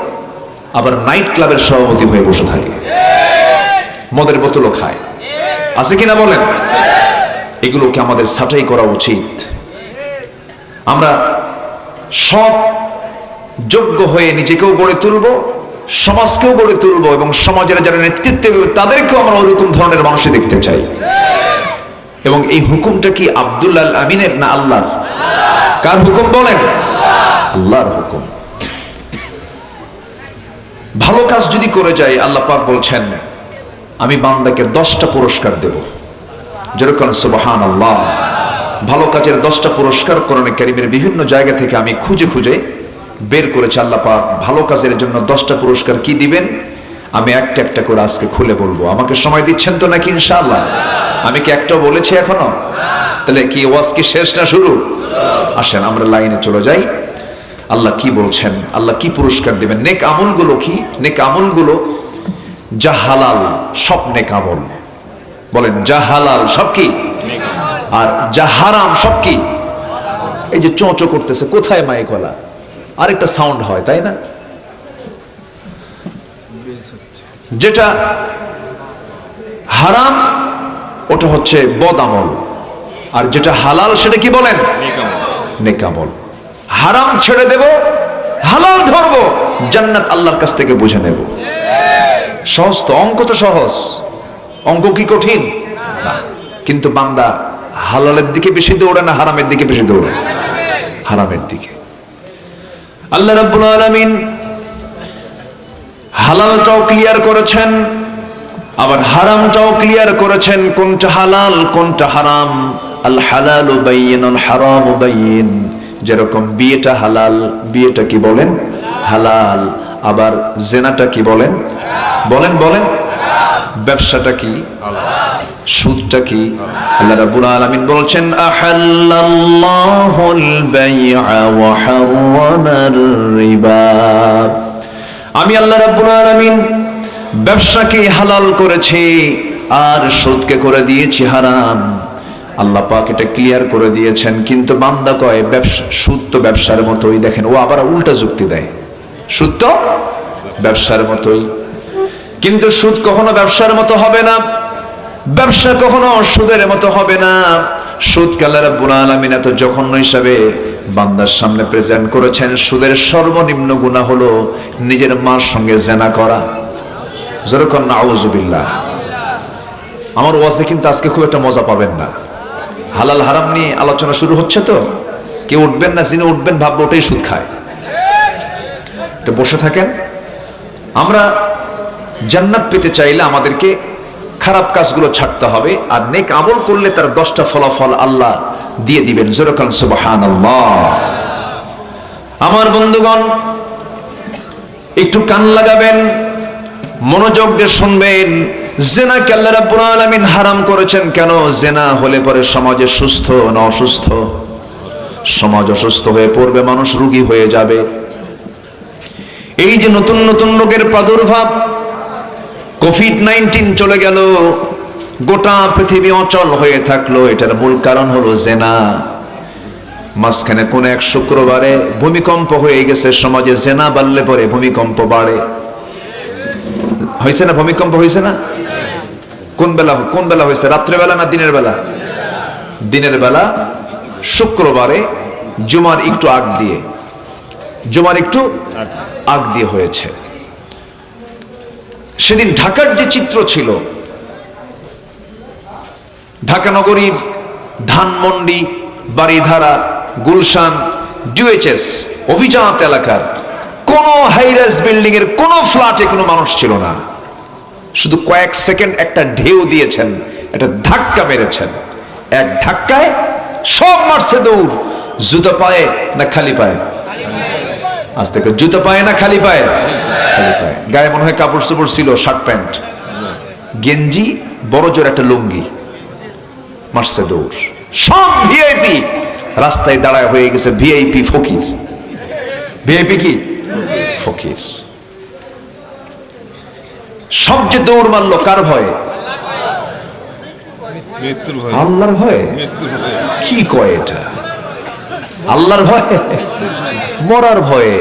আবার নাইট ক্লাবের সভাপতি হয়ে বসে থাকে, মদের বোতলও খায়, আছে কিনা বলেন? এগুলোকে আমাদের ছাঁটাই করা উচিত। আমরা সৎ যোগ্য হয়ে নিজেকেও গড়ে তুলবো, সমাজকেও গড়ে তুলবো, এবং সমাজের যারা নেতৃত্বে তাদেরকেও আমরা ওইরকম ধরনের মানুষই দেখতে চাই। এবং এই হুকুমটা কি আব্দুল আল আমিনের না আল্লাহর? কার হুকুম বলেন? আল্লাহর হুকুম। ভালো কাজ যদি করে যায়, আল্লাহ পাক বলছেন আমি বান্দাকে 10টা পুরস্কার দেব। যেরকম সুবহানাল্লাহ, ভালো কাজের 10টা পুরস্কার কোরআনে কারীমের বিভিন্ন জায়গা থেকে আমি খুঁজে খুঁজে বের করেছি। আল্লাহ পাক ভালো কাজের জন্য 10টা পুরস্কার কি দিবেন আমি একটা একটা করে আজকে খুলে বলবো। আমাকে সময় দিচ্ছেন তো নাকি ইনশাআল্লাহ? আমি কি একটাও বলেছি এখনো? তাহলে কি ওয়াজ কি শেষ না শুরু? আসেন আমরা লাইনে চলে যাই। আল্লাহ কি বলছেন, আল্লাহ কি পুরস্কার দিবেন। নেক আমলগুলো কি? নেক আমলগুলো যা হালাল সব নেক আমল, বলেন যা হালাল সব কি, আর যা হারাম সব কি। এই যে চোঁচো করতেছে, কোথায় মাইক ওয়ালা? আরেকটা সাউন্ড হয় তাই না? যেটা হারাম ওটা হচ্ছে বদ আমল, আর যেটা হালাল সেটা কি বলেন? নেক আমল। হারাম ছেড়ে দেব, হালাল ধরবো, জান্নাত আল্লাহর কাছ থেকে বুঝে নেব। সহজ তো, অঙ্ক তো সহজ, অঙ্ক কি কঠিন না। কিন্তু বান্দা হালালের দিকে বেশি দৌড়ে না হারামের দিকে বেশি দৌড়ে? হারামের দিকে। আল্লাহ রাব্বুল আলামিন হালালটাও ক্লিয়ার করেছেন, আবার হারামটাও ক্লিয়ার করেছেন, কোনটা হালাল কোনটা হারাম। আল হালালু বাইয়িনুল হারামু বাইয়িন। যেরকম বিয়েটা হালাল, বিয়েটা কি বলেন? হালাল। আবার জেনাটা কি বলেন? বলেন বলেন। ব্যবসাটা কি? সুদটা কি? আল্লাহ রাব্বুল আলামিন বলছেন আহাল্লাল্লাহুল বাই'a ওয়া হারামার রিবা। আমি আল্লাহ রাব্বুল আলামিন ব্যবসাকে হালাল করেছি আর সুদকে করে দিয়েছি হারাম। আল্লাহ পাক এটা ক্লিয়ার করে দিয়েছেন। কিন্তু বান্দা কয় ব্যবসা, সুদ তো ব্যবসার মতোই। দেখেন ও আবার উল্টা যুক্তি দেয়, সুদ তো ব্যবসার মতোই। কিন্তু সুদ কখনো ব্যবসার মতো হবে না, ব্যবসা কখনো সুদের মতো হবে না। সুদকে আল্লাহ রাব্বুল আলামিন এত জঘন্য হিসাবে বান্দার সামনে প্রেজেন্ট করেছেন। সুদের সর্বনিম্ন গুনাহ হলো নিজের মার সঙ্গে জেনা করা। যেরকম নাউযুবিল্লাহ, আমার ওয়াজে কিন্তু আজকে খুব একটা মজা পাবেন না। হালাল হারাম নিয়ে আলোচনা শুরু হচ্ছে তো, কেউ উঠবেন না, যিনি উঠবেন ভাববো ওটাই সুদ খায়। তো বসে থাকেন। আমরা জান্নাত পেতে চাইলে আমাদেরকে খারাপ কাজগুলো ছাড়তে হবে, আর নেক আমল করলে তার 10টা ফলাফল আল্লাহ দিয়ে দিবেন। জোরে বলেন সুবহানাল্লাহ। আমার বন্ধুগণ, একটু কান লাগাবেন, মনোযোগ দিয়ে শুনবেন। জেনাকে আল্লাহ রাব্বুল আলামিন হারাম করেছেন কেন? জেনা হলে পরে সমাজে সুস্থ না অসুস্থ? সমাজ অসুস্থ হয়ে পড়বে, মানুষ রোগী হয়ে যাবে। এই যে নতুন নতুন রোগের প্রাদুর্ভাব, কোভিড-19 চলে গেল, গোটা পৃথিবী অচল হয়ে থাকলো, এটার মূল কারণ হলো জেনা। মাঝখানে কোন এক শুক্রবারে ভূমিকম্প হয়ে গেছে সমাজে। জেনা বাড়লে পরে ভূমিকম্প বাড়ে। হয়েছে না? ভূমিকম্প হয়েছে না? কোন বেলা হয়েছে? রাত্রেবেলা না দিনের বেলা? দিনের বেলা, শুক্রবারে জুমার একটু আগ দিয়ে হয়েছে। সেদিন ঢাকার যে চিত্র ছিল, ঢাকা নগরীর ধানমন্ডি, বাড়িধারা, গুলশান, ডিউএইচএস অভিজাত এলাকার কোন হাইরাইজ বিল্ডিং এর কোন ফ্ল্যাটে কোনো মানুষ ছিল না। শুধু কয়েক সেকেন্ড একটা ঢেউ দিয়েছেন, একটা ধাক্কা মেরেছেন, এক ধাক্কায় সব মারছে দৌড়। জুতো পায়ে না খালি পায়ে? আজ থেকে জুতো পায়ে না খালি পায়ে? খালি পায়ে। গায়ে মনে হয় কাপড় চোপড় ছিল, শার্ট প্যান্ট, গেঞ্জি, বড় জোর একটা লুঙ্গি, মারছে দৌড়। সব ভিআইপি রাস্তায় দাঁড়ায় হয়ে গেছে ভিআইপি ফকির। ভিআইপি কি? ফকির। সব যে দৌড় মারলো কার ভয়ে? আল্লাহর ভয়ে। কি কয় এটা? আল্লাহর ভয়ে? মরার ভয়ে।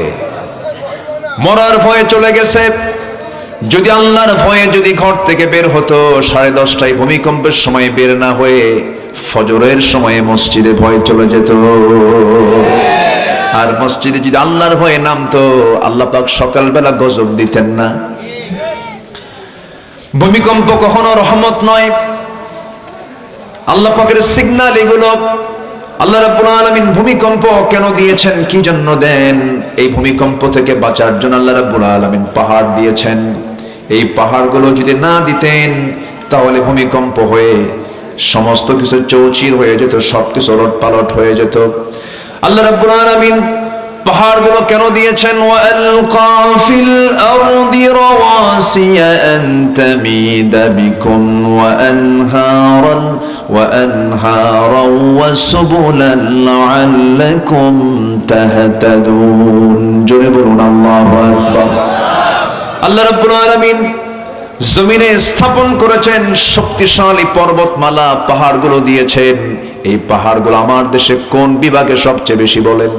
মরার ভয়ে চলে গেছে। যদি আল্লাহর ভয়ে যদি ঘর থেকে বের হতো 10:30টায় ভূমিকম্পের সময় বের না হয়ে ফজরের সময়ে মসজিদে ভয়ে চলে যেত। আর মসজিদে যদি আল্লাহর ভয়ে নামতো, আল্লাহ পাক সকালবেলা গজব দিতেন না। ভূমিকম্প কখনো রহমত নয়, আল্লাহ পাকের সিগন্যাল এগুলো। আল্লাহ রাব্বুল আলামিন ভূমিকম্প কেন দিয়েছেন, কি জন্য দেন? এই ভূমিকম্প থেকে বাঁচার জন্য আল্লাহ রাব্বুল আলামিন পাহাড় দিয়েছেন। এই পাহাড়গুলো যদি না দিতেন তাহলে ভূমিকম্প হয়ে সমস্ত কিছু চৌচির হয়ে যেত, সবকিছু ওলটপালট হয়ে যেত। আল্লাহ রাব্বুল আলামিন পাহাড়গুলো কেন দিয়েছেন? ওয়ালকা ফিল আরদি রাওয়াসিয়া আন তামিদা বিকুম ওয়া আনহারান ওয়া সুবুলান লাআল্লাকুম তাহতাদুন। জোরে বলুন আল্লাহু আকবার। আল্লাহ রাব্বুল আলামিন জমিনে স্থাপন করেছেন শক্তিশালী পর্বতমালা, পাহাড়গুলো দিয়েছেন। এই পাহাড়গুলো আমার দেশে কোন বিভাগে সবচেয়ে বেশি বলেন?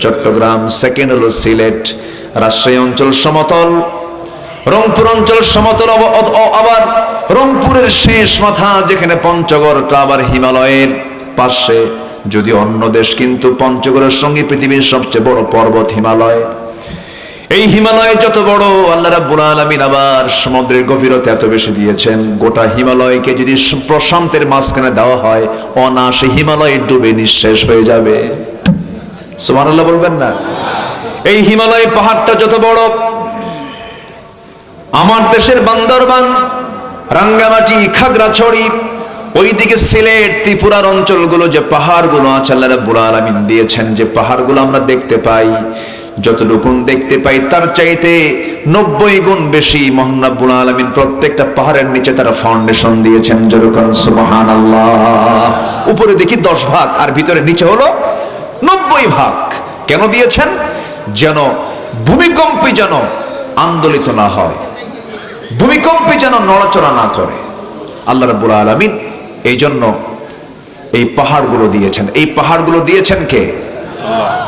চট্টগ্রাম, সেকেন্ড হলো সিলেট, রাজশাহী অঞ্চল সমতল, রংপুর অঞ্চল সমতল, আবার রংপুরের শেষ মাথা যেখানে পঞ্চগড়টা আবার হিমালয়ের পাশে। যদি অন্য দেশ, কিন্তু পঞ্চগড়ের সঙ্গে পৃথিবীর সবচেয়ে বড় পর্বত হিমালয়। এই হিমালয় যত বড়, আল্লাহ রাব্বুল আলামিন আবার সমুদ্রের গভীরতা এত বেশি দিয়েছেন। গোটা হিমালয়কে যদি প্রশান্তের মাঝখানে দেওয়া হয়, অনায়াসে হিমালয় ডুবে নিঃশেষ হয়ে যাবে। সুবহানাল্লাহ বলবেন না? এই হিমালয় পাহাড়টা যত বড়, আমার দেশের বান্দরবান, রাঙ্গামাটি, খাগড়াছড়ি, ওইদিকে সিলেট, ত্রিপুরার অঞ্চলগুলো যে পাহাড়গুলো আছে আল্লাহ রাব্বুল আলামিন দিয়েছেন, যে পাহাড়গুলো আমরা দেখতে পাই, যতটুকু দেখতে পাই তার চাইতে 90 গুণ বেশি মহান রাব্বুল আলামিন প্রত্যেকটা পাহাড়ের নিচে তারা ফাউন্ডেশন দিয়েছেন। যেরকম সুবহানাল্লাহ। উপরে দেখি 10 ভাগ আর ভিতরে নিচে হলো 90 ভাগ। কেন দিয়েছেন? যেন ভূমিকম্পে যেন আন্দোলিত না হয়, ভূমিকম্পে যেন নড়াচড়া না করে। আল্লাহ রাব্বুল আলামিন এই জন্য এই পাহাড়গুলো দিয়েছেন। এই পাহাড়গুলো দিয়েছেন কে?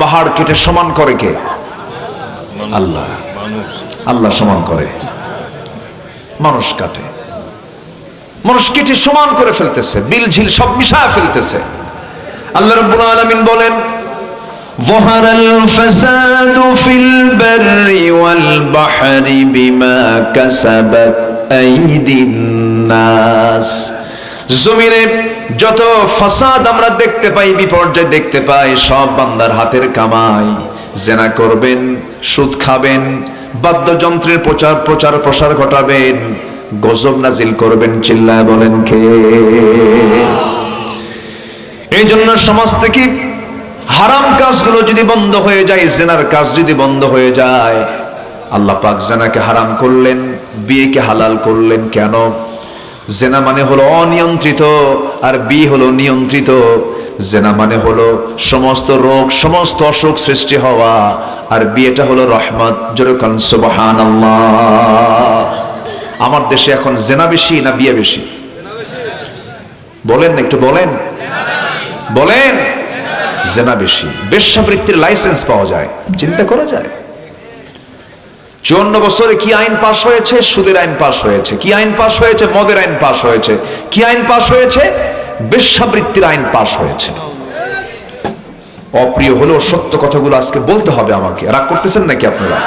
পাহাড় কেটে সমান করে কে? আল্লাহ। আল্লাহ সমান করে, মানুষ কাটে। মানুষ কেটে সমান করে ফেলতেছে, বিল ঝিল সব মিশায় ফেলতেছে। আল্লাহ রাব্বুল আলামিন বলেন, ظهر الفساد في البر والبحر بما كسبت أيدي নাস। জমিনে যত ফাসাদ আমরা দেখতে পাই, বিপর্যয় দেখতে পাই, সব বান্দার হাতের কামাই। জেনা করবেন, সুদ খাবেন, বাদ্যযন্ত্রের প্রচার প্রসার ঘটাবেন, গজব নাজিল করবেন, চিল্লায় বলেন কে? এই জন্য সমাজ থেকে হারাম কাজগুলো যদি বন্ধ হয়ে যায়, জেনার কাজ যদি বন্ধ হয়ে যায়, আল্লাহ পাক জেনাকে হারাম করলেন, বিয়েকে হালাল করলেন। কেন? জেনা মানে হলো অনিয়ন্ত্রিত, আর বিয়ে হলো নিয়ন্ত্রিত। জেনা মানে হলো সমস্ত রোগ, সমস্ত অসুখ সৃষ্টি হওয়া, আর বিয়েটা হলো রহমত। জোরে কোন সুবহানাল্লাহ। আমার দেশে এখন জেনা বেশি না বিয়ে বেশি? বলেন, একটু বলেন, বলেন। জেনা বেশি। বেশ্যাবৃত্তির লাইসেন্স পাওয়া যায়, চিন্তা করা যায়। 54 বছরে কি আইন পাশ হয়েছে? সুদের আইন পাশ হয়েছে। কি আইন পাশ হয়েছে? মদের আইন পাশ হয়েছে। কি আইন পাশ হয়েছে? বেশ্যাবৃত্তির আইন পাশ হয়েছে। অপ্রিয় হলেও সত্য কথাগুলো আজকে বলতে হবে আমাকে। রাগ করতেছেন নাকি আপনারা?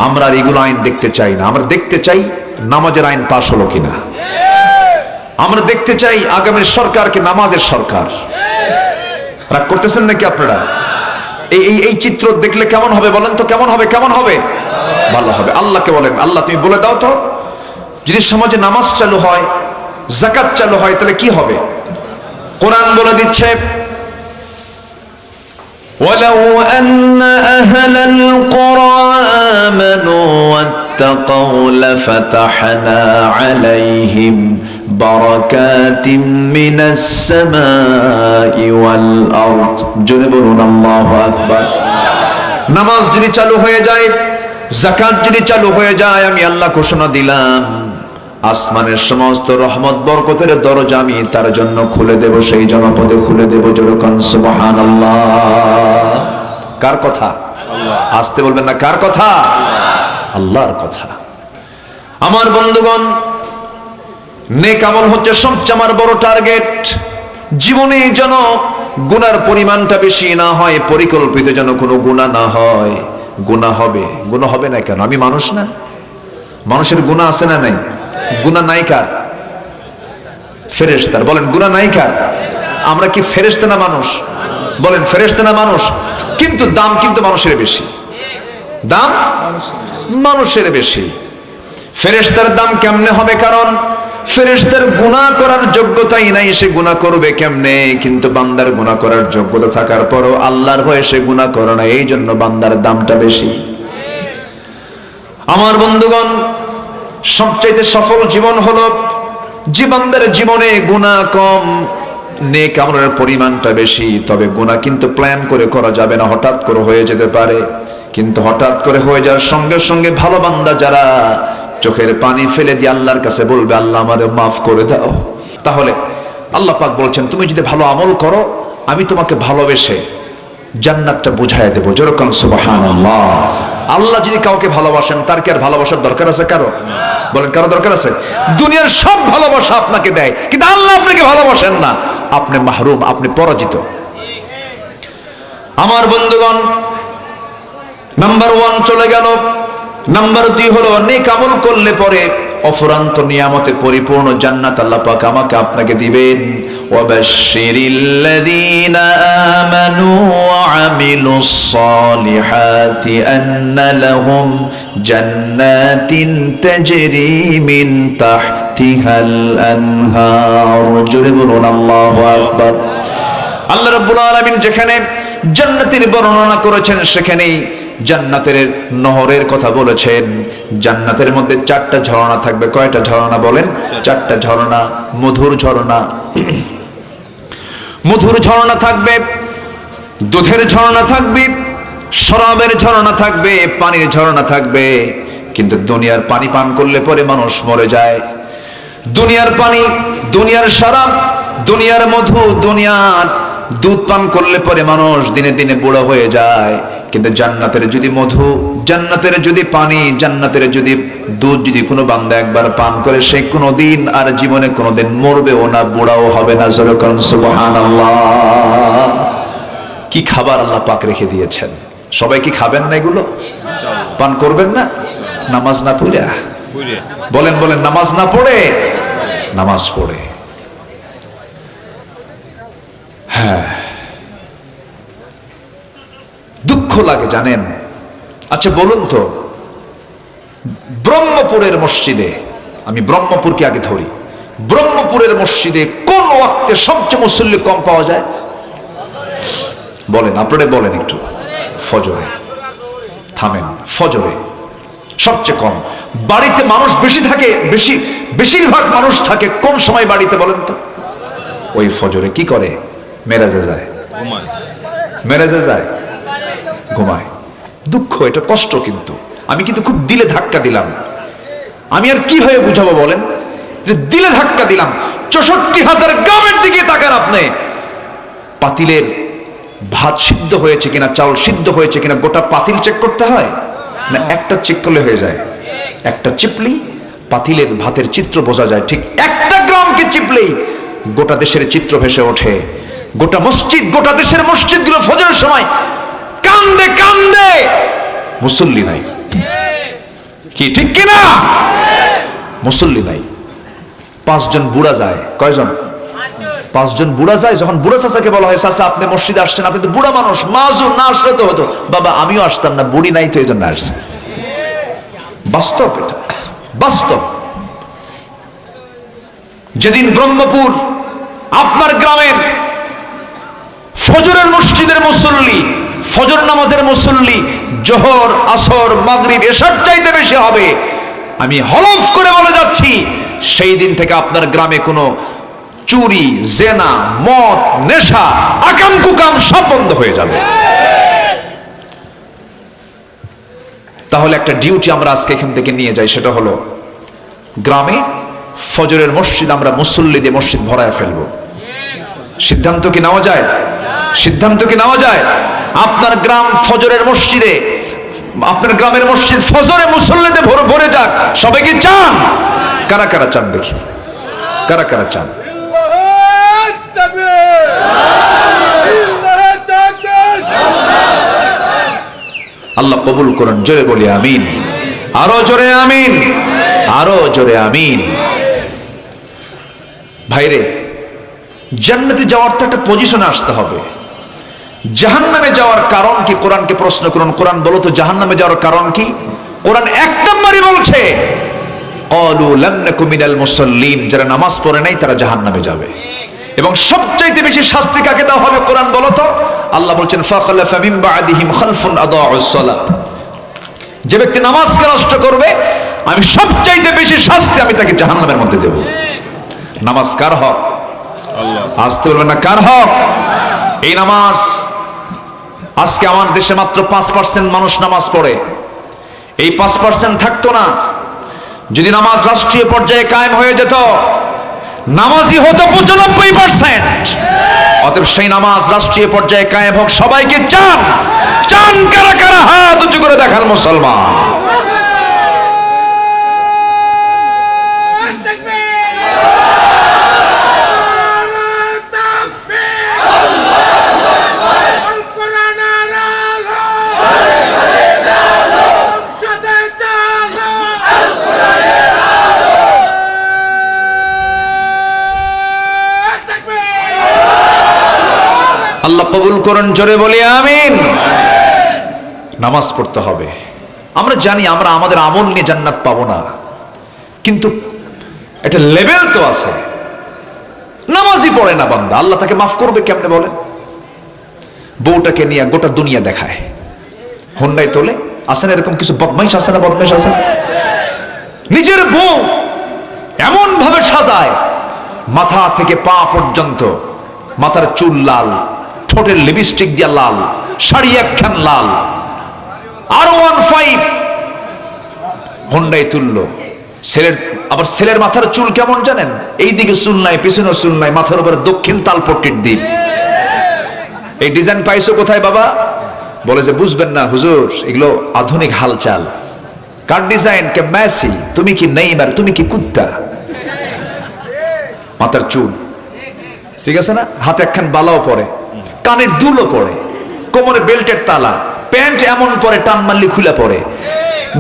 আমরা আর এগুলো আইন দেখতে চাই না। আমরা দেখতে চাই নামাজের আইন পাশ হলো কিনা। আমরা দেখতে চাই আগামীর সরকারকে নামাজের সরকার। রাগ করতেছেন নাকি আপনারা? এই চিত্র দেখলে কেমন হবে বলেন তো? কেমন হবে? কেমন হবে? ভালো হবে। আল্লাহকে বলেন, আল্লাহ তুমি বলে দাও তো, যদি সমাজে নামাজ চালু হয়, যাকাত চালু হয়, তাহলে কি হবে? কোরআন বলে দিচ্ছে, ওয়ালাউ আন্না আহলাল কুরআ আমানু ওয়াত্তাকাউ লাফাতাহনা আলাইহিম বারাকাতিম মিনাস সামাই ওয়াল আরদ। জোরে বলুন আল্লাহু আকবার। নামাজ যদি চালু হয়ে যায়, যাকাত যদি চালু হয়ে যায়, আমি আল্লাহ ঘোষণা দিলাম, আসমানের সমস্ত রহমত বরকতের দরজা আমি তার জন্য খুলে দেব, সেই জনপদে খুলে দেব। জোরে কোন সুবহানাল্লাহ। কার কথা? আসতে বলবেন না। কার কথা? আল্লাহর কথা। আমার বন্ধুগণ, নেক আমল হচ্ছে সবচেয়ে আমার বড় টার্গেট। জীবনে যেন গুনার পরিমাণটা বেশি না হয়, পরিকল্পিত যেন কোনো গুনাহ না হয়। গুনাহ হবে, গুনাহ হবে না কেন? আমি মানুষ না? মানুষের গুনাহ আছে না নাই? গুনাহ নাই কার? ফেরেশতার। বলেন, গুনাহ নাই কার? আমরা কি ফেরেশতা না মানুষ? বলেন, ফেরেশতা না মানুষ? কিন্তু দাম কিন্তু মানুষের বেশি। দাম মানুষের বেশি। ফেরেশতার দাম কেমনে হবে? কারণ ফেরেশতার গুনাহ করার যোগ্যতাই নাই, সে গুনাহ করবে কেমনে? কিন্তু বান্দার গুনাহ করার যোগ্যতা থাকার পরও আল্লাহর ভয়ে সে গুনাহ করে না, এই জন্য বান্দার দামটা বেশি। আমার বন্ধুগণ, সবচাইতে সফল জীবন হলো যে বান্দার জীবনে গুনাহ কম, নেক আমলের পরিমাণটা বেশি। তবে গুনাহ কিন্তু প্ল্যান করে করা যাবে না, হঠাৎ করে হয়ে যেতে পারে। কিন্তু হঠাৎ করে হয়ে যাওয়ার সঙ্গে সঙ্গে ভালো বান্দা যারা চোখের পানি ফেলে দিয়ে আল্লাহর কাছে বলবে, আল্লাহ আমারে মাফ করে দাও। তাহলে আল্লাহ পাক বলছেন, তুমি যদি ভালো আমল করো, আমি তোমাকে ভালোবেসে জান্নাতটা বুঝায় দেবো। জোরে কোন সুবহানাল্লাহ। আল্লাহ যদি কাউকে ভালোবাসেন, তার কি আর ভালোবাসার দরকার আছে কারো? বলেন, কারো দরকার আছে? দুনিয়ার সব ভালোবাসা আপনাকে দেয়, কিন্তু আল্লাহ আপনাকে ভালোবাসেন না। আপনি মাহরুম, আপনি পরাজিত। আমার বন্ধুগণ, নাম্বার 1 চলে গেল। নাম্বার 2 হলো নেক আমল করলে পরে অফুরন্ত নিয়ামতে পরিপূর্ণ জান্নাত আল্লাহ পাক আমাকে আপনাকে দিবেন। ওয়াবাশশিরিল্লাযীনা আমানু ওয়া আমিলুস সালিহাতি আন্না লাহুম জান্নাতিন তাজরি মিন তাহতিহাল আনহার। জোরে বলুন আল্লাহু আকবার। আল্লাহ রাব্বুল আলামিন যেখানে জান্নাতের বর্ণনা করেছেন, সেখানেই জান্নাতের নহরের কথা বলেছেন। জান্নাতের মধ্যে 4টা ঝর্ণা থাকবে। কয়টা ঝর্ণা বলেন? 4টা ঝর্ণা। মধুর ঝর্ণা, মধুর ঝর্ণা থাকবে, দুধের ঝর্ণা থাকবে, শরাবের ঝর্ণা থাকবে, পানির ঝর্ণা থাকবে। কিন্তু দুনিয়ার পানি পান করলে পরে মানুষ মরে যায়। দুনিয়ার পানি, দুনিয়ার শরাব, দুনিয়ার মধু, দুনিয়ার দুধ পান করলে পরে মানুষ দিনে দিনে বুড়ো হয়ে যায়। কিন্তু জান্নাতের যদি মধু, জান্নাতের যদি পানি, জান্নাতের যদি দুধ যদি কোনো বান্দা একবার পান করে, সে কোনোদিন আর জীবনে কোনোদিন মরবেও না, বুড়াও হবে না। জোরে বলুন সুবহানাল্লাহ। কি খাবার আল্লাহ পাক রেখে দিয়েছেন। সবাই কি খাবেন না? এগুলো পান করবেন না নামাজ না পড়ে? বলেন বলেন, নামাজ না পড়ে নামাজ পড়ে। হ্যাঁ, দুঃখ লাগে জানেন। আচ্ছা বলুন তো, ব্রহ্মপুরের মসজিদে, আমি ব্রহ্মপুরকে আগে ধরি, ব্রহ্মপুরের মসজিদে কোন ওয়াক্তে সবচেয়ে মুসল্লি কম পাওয়া যায়? বলেন, আপনারা বলেন একটু। ফজরে। থামেন, ফজরে সবচেয়ে কম। বাড়িতে মানুষ বেশি থাকে, বেশিরভাগ মানুষ থাকে কোন সময় বাড়িতে বলেন তো? ওই ফজরে। কি করে? মেরাজে যায়, মেরাজে যায়, ঘুমায়। দুঃখ, এটা কষ্ট, কিন্তু আমি কিন্তু খুব দিলে ধাক্কা দিলাম। আমি আর কি হয়ে বুঝাবো বলেন? দিলে ধাক্কা দিলাম। ৬৪,০০০ গ্রামের দিকে তাকান আপনি। পাতিলের ভাত সিদ্ধ হয়েছে কিনা, চাউল সিদ্ধ হয়েছে কিনা গোটা পাতিল চেক করতে হয় না? একটা চেক করলে হয়ে যায়। একটা চিপলি পাতিলের ভাতের চিত্র বোঝা যায়। ঠিক একটা গ্রামকে চিপলেই গোটা দেশের চিত্র ভেসে ওঠে। গোটা মসজিদ, গোটা দেশের মসজিদগুলো ফজরের সময় কান্দে কান্দে, মুসল্লি নাই। কি ঠিক কিনা? মুসল্লি নাই। ৫ জন বুড়া যায়। কয়জন? ৫ জন বুড়া যায়। যখন বুড়া চাচাকে বলা হয়, চাচা আপনি মসজিদে আসছেন, আপনি তো বুড়া মানুষ, মাজুর না আসলে তো হতো। বাবা আমিও আসতাম না, বুড়ি নাই তো এই জন্য আসছে। বাস্তব, এটা বাস্তব। যেদিন ব্রহ্মপুর আপনার গ্রামের ফজরের মসজিদের মুসল্লি, ফজর নামাজের মুসল্লি জোহর, আসর, মাগরিব, এশার চাইতে বেশি হবে, আমি হলফ করে বলে যাচ্ছি, সেই দিন থেকে আপনার গ্রামে কোনো চুরি, জেনা, মদ, নেশা, আকাম কুকাম সব বন্ধ হয়ে যাবে। তাহলে একটা ডিউটি আমরা আজকে এখান থেকে নিয়ে যাই, সেটা হলো গ্রামে ফজরের মসজিদ আমরা মুসল্লি দিয়ে মসজিদ ভরায় ফেলবো। সিদ্ধান্ত কি নেওয়া যায়? সিদ্ধান্ত কি নেওয়া যায়? আপনার গ্রাম ফজরের মসজিদে, আপনার গ্রামের মসজিদ ফজরে মুসল্লিতে ভরে যাক। সবাই কি চান? কারা কারা চান দেখি, কারা কারা চান? আল্লাহ কবুল করুন। জোরে বলি আমিন। আরো জোরে আমিন, আরো জোরে আমিন। ভাইরে, জান্নাতে যাওয়ার তো একটা পজিশনে আসতে হবে। জাহান্নামে যাওয়ার কারণ কি? কোরআনকে প্রশ্ন করুন, কোরআন বলো তো জাহান্নামে যাওয়ার কারণ কি? কোরআন এক নম্বরই বলছে, ক্বালু লাম নাকু মিনাল মুসাল্লিন, যারা নামাজ পড়ে নাই তারা জাহান্নামে যাবে। এবং সবচাইতে বেশি শাস্তি কাকে দেওয়া হবে কোরআন বলো তো? আল্লাহ বলছেন ফাখালাফা মিন বা'দিহিম খালফুন আদাউস সালাত, যে ব্যক্তি নামাজকে নষ্ট করবে আমি সবচাইতে বেশি শাস্তি আমি তাকে জাহান্নামের মধ্যে দেব। নামাজ কার হক? আল্লাহ। আসতে বলবেন না কার হক? এই নামাজ আজকে আমার দেশে মাত্র ৫% মানুষ নামাজ পড়ে। এই ৫% থাকতো না যদি নামাজ রাষ্ট্রীয় পর্যায়ে কায়েম হয়ে যেত, নামাজি হতো ৯৫%। অতএব সেই নামাজ রাষ্ট্রীয় পর্যায়ে কায়েম হোক। সবাইকে চান? চান কারা কারা? হাত উঁচু করে দেখান মুসলমান। আল্লাহ কবুল করুন। জোরে বলি আমিন। নামাজ পড়তে হবে। আমরা জানি আমরা আমাদের আমল নিয়ে জান্নাত পাবো না, কিন্তু একটা লেভেল তো আছে। নামাজই পড়ে না বান্দা, আল্লাহ তাকে মাফ করবে কেমনে বলেন? বউটাকে নিয়ে গোটা দুনিয়া দেখায়, হোন্ডায় তোলে। আসেন এরকম কিছু বদমাইশ আছে না? বদমাইশ আছে। নিজের বউ এমন ভাবে সাজায়, মাথা থেকে পা পর্যন্ত, মাথার চুল লাল, ঠোঁটের লিপস্টিক দিয়া লাল, শাড়ি একখান লাল, R15 হোন্ডায় তুললো। আবার ছেলের মাথার চুল কেমন জানেন? এইদিকে চুল নাই, পিছনে চুল নাই, মাথার উপরে দক্ষিণ তালপট্টির দ্বীপ। এই ডিজাইন পাইছো কোথায় বাবা? বলে যে বুঝবেন না হুজুর, এগুলো আধুনিক হালচাল। কার ডিজাইন? কে মেসি? তুমি কি নেইমার? তুমি কি কুত্তা? মাথার চুল ঠিক আছে না? হাতে একখান বালাও পরে, কানের দুলও পরে, কোমরে বেল্টের তালা, প্যান্ট এমন পরে টান মারলি খুলে পড়ে,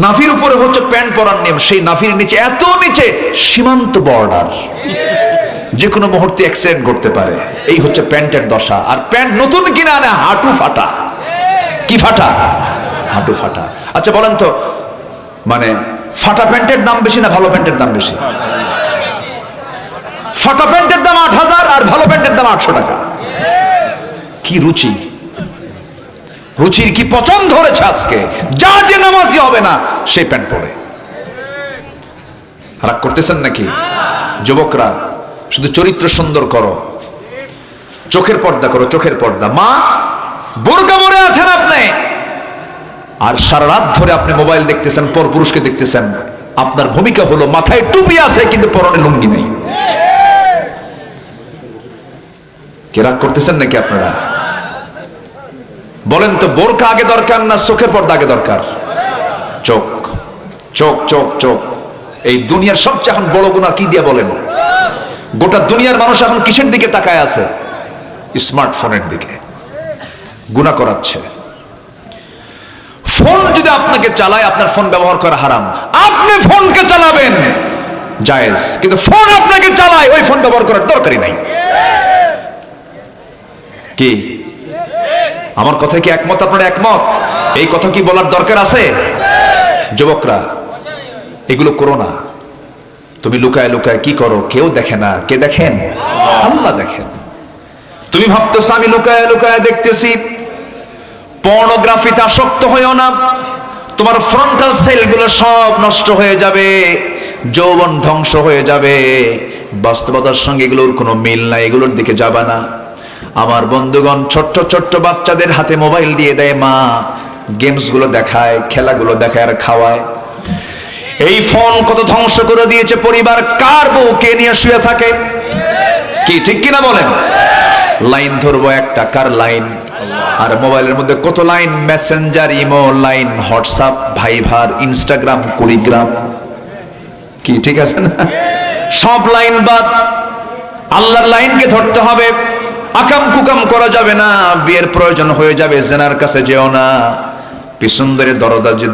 নাভির উপরে হচ্ছে প্যান্ট পরার নিয়ম, সেই নাভির নিচে এত নিচে সীমান্ত বর্ডার, যে কোনো মুহূর্তে অ্যাক্সিডেন্ট ঘটতে পারে। এই হচ্ছে প্যান্টের দশা। আর প্যান্ট নতুন কিনা না, হাঁটু ফাটা। কি ফাটা? হাঁটু ফাটা। আচ্ছা বলেন তো, মানে ফাটা প্যান্টের দাম বেশি না ভালো প্যান্টের দাম বেশি? ফাটা প্যান্টের দাম ৮,০০০ আর ভালো প্যান্টের দাম ৮০০ টাকা। কি রুচি, রুচির কি পছন্দ ধরেছে আজকে। যা যে নামাজি হবে না সেই প্যান্ট পরে। রাগ করতেছেন নাকি? যুবকরা শুধু চরিত্র সুন্দর করো, চোখের পর্দা করো, চোখের পর্দা। মা বোরকা পরে আছেন আপনি, আর সারা রাত ধরে আপনি মোবাইল দেখতেছেন, পর পুরুষকে দেখতেছেন। আপনার ভূমিকা হলো মাথায় টুপি আছে কিন্তু পরনে লুঙ্গি নেই। কে রাগ করতেছেন নাকি আপনারা? বলেন তো, বোরকা আগে দরকার না চোখের পর্দা আগে দরকার? চোখ, চোখ, চোখ, চোখ। এই দুনিয়ার সবচেয়ে এখন বড় গুনাহ কি দিয়ে বলেন? গোটা দুনিয়ার মানুষ এখন কিসের দিকে তাকায় আছে? স্মার্টফোনের দিকে। গুনাহ করাচ্ছে। ফোন যদি আপনাকে চালায়, আপনার ফোন ব্যবহার করা হারাম। আপনি ফোনকে চালাবেন জায়েজ, কিন্তু ফোন আপনাকে চালায়, ওই ফোন ব্যবহার করার দরকারই নাই। কি আমার কথা কি একমত? আপনারা একমত? এই কথা কি বলার দরকার আছে? যুবকরা এগুলো করো না। তুমি লুকায় লুকায় কি করো? কেউ দেখে না। কে দেখেন? আল্লাহ দেখেন। তুমি ভাবতেছো আমি লুকায় লুকায় দেখতেছি। পর্নোগ্রাফিতে আসক্ত হইও না। তোমার ফ্রন্টাল সেলগুলো সব নষ্ট হয়ে যাবে, যৌবন ধ্বংস হয়ে যাবে। বাস্তবতার সঙ্গে এগুলোর কোনো মিল নাই, এগুলোর দিকে যাবা না। আমার বন্ধুগণ, ছোট্ট ছোট্ট বাচ্চাদের হাতে মোবাইল দিয়ে দেয় মা, গেমস গুলো দেখায়, খেলাগুলো দেখায় আর খাওয়ায়। এই ফোন কত ধ্বংস করে দিয়েছে পরিবার। কার বউ কে নিয়ে শুয়ে থাকে? কি ঠিক কিনা বলেন? লাইন ধরবো একটা, কার লাইন? আর মোবাইলের মধ্যে কত Line, Messenger, Imo Line, WhatsApp, Viber, Instagram, Kurigram. কি ঠিক আছে না? সব লাইন বাদ, আল্লাহর লাইনকে ধরতে হবে। আকাম কুকাম করা যাবে না। বিয়ের প্রয়োজন হয়ে যাবে, জেনার কাছে যেও না। পিছন ধরে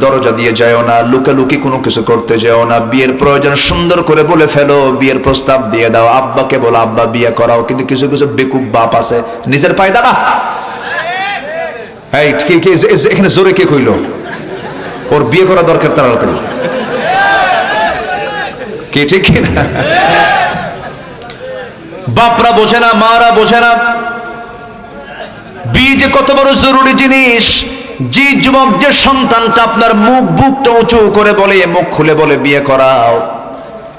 দরজা দিয়ে যাও না। লুকালুকি কোনো কিছু করতে যেও না। বিয়ের প্রয়োজন সুন্দর করে বলে ফেলো, বিয়ের প্রস্তাব দিয়ে দাও। আব্বাকে বলো আব্বা বিয়ে করাও। কিন্তু কিছু কিছু বেকুব বাপ আছে, নিজের পায়ে দাঁড়া। এই এখানে জোরে কে কইলো ওর বিয়ে করা দরকার? তাড়াতাড়ি। কি ঠিক না? বাপরা বোঝে না, মারা বোঝে না বিয়ে যে কত বড় জরুরি জিনিস। যে যুবক, যে সন্তানটা আপনার বুকটা উঁচু করে বলে, মুখ খুলে বলে বিয়ে করাও,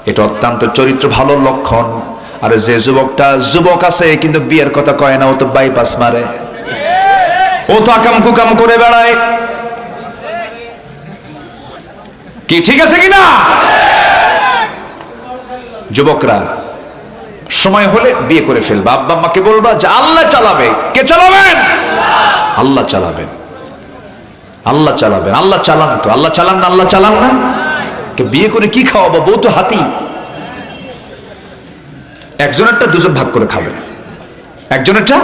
এটা অত্যন্ত চরিত্র ভালো লক্ষণ। আর যে যুবকটা যুবক আছে কিন্তু বিয়ের কথা কয় না, ও তো বাইপাস মারে, ও তো আকাম কুকাম করে বেড়ায়। কি ঠিক আছে কিনা? যুবকরা সময় হলে বিয়ে করে ফেলবা। আব্বা আম্মাকে বলবা যে আল্লাহ চালাবে। কে চালাবেন? আল্লাহ চালাবেন। আল্লাহ চালাবেন। আল্লাহ চালান তো, আল্লাহ চালান না? আল্লাহ চালান না? বিয়ে করে কি খাওয়াবো? বউ তো হাতি। একজনেরটা দুজন ভাগ করে খাবেন, একজনেরটা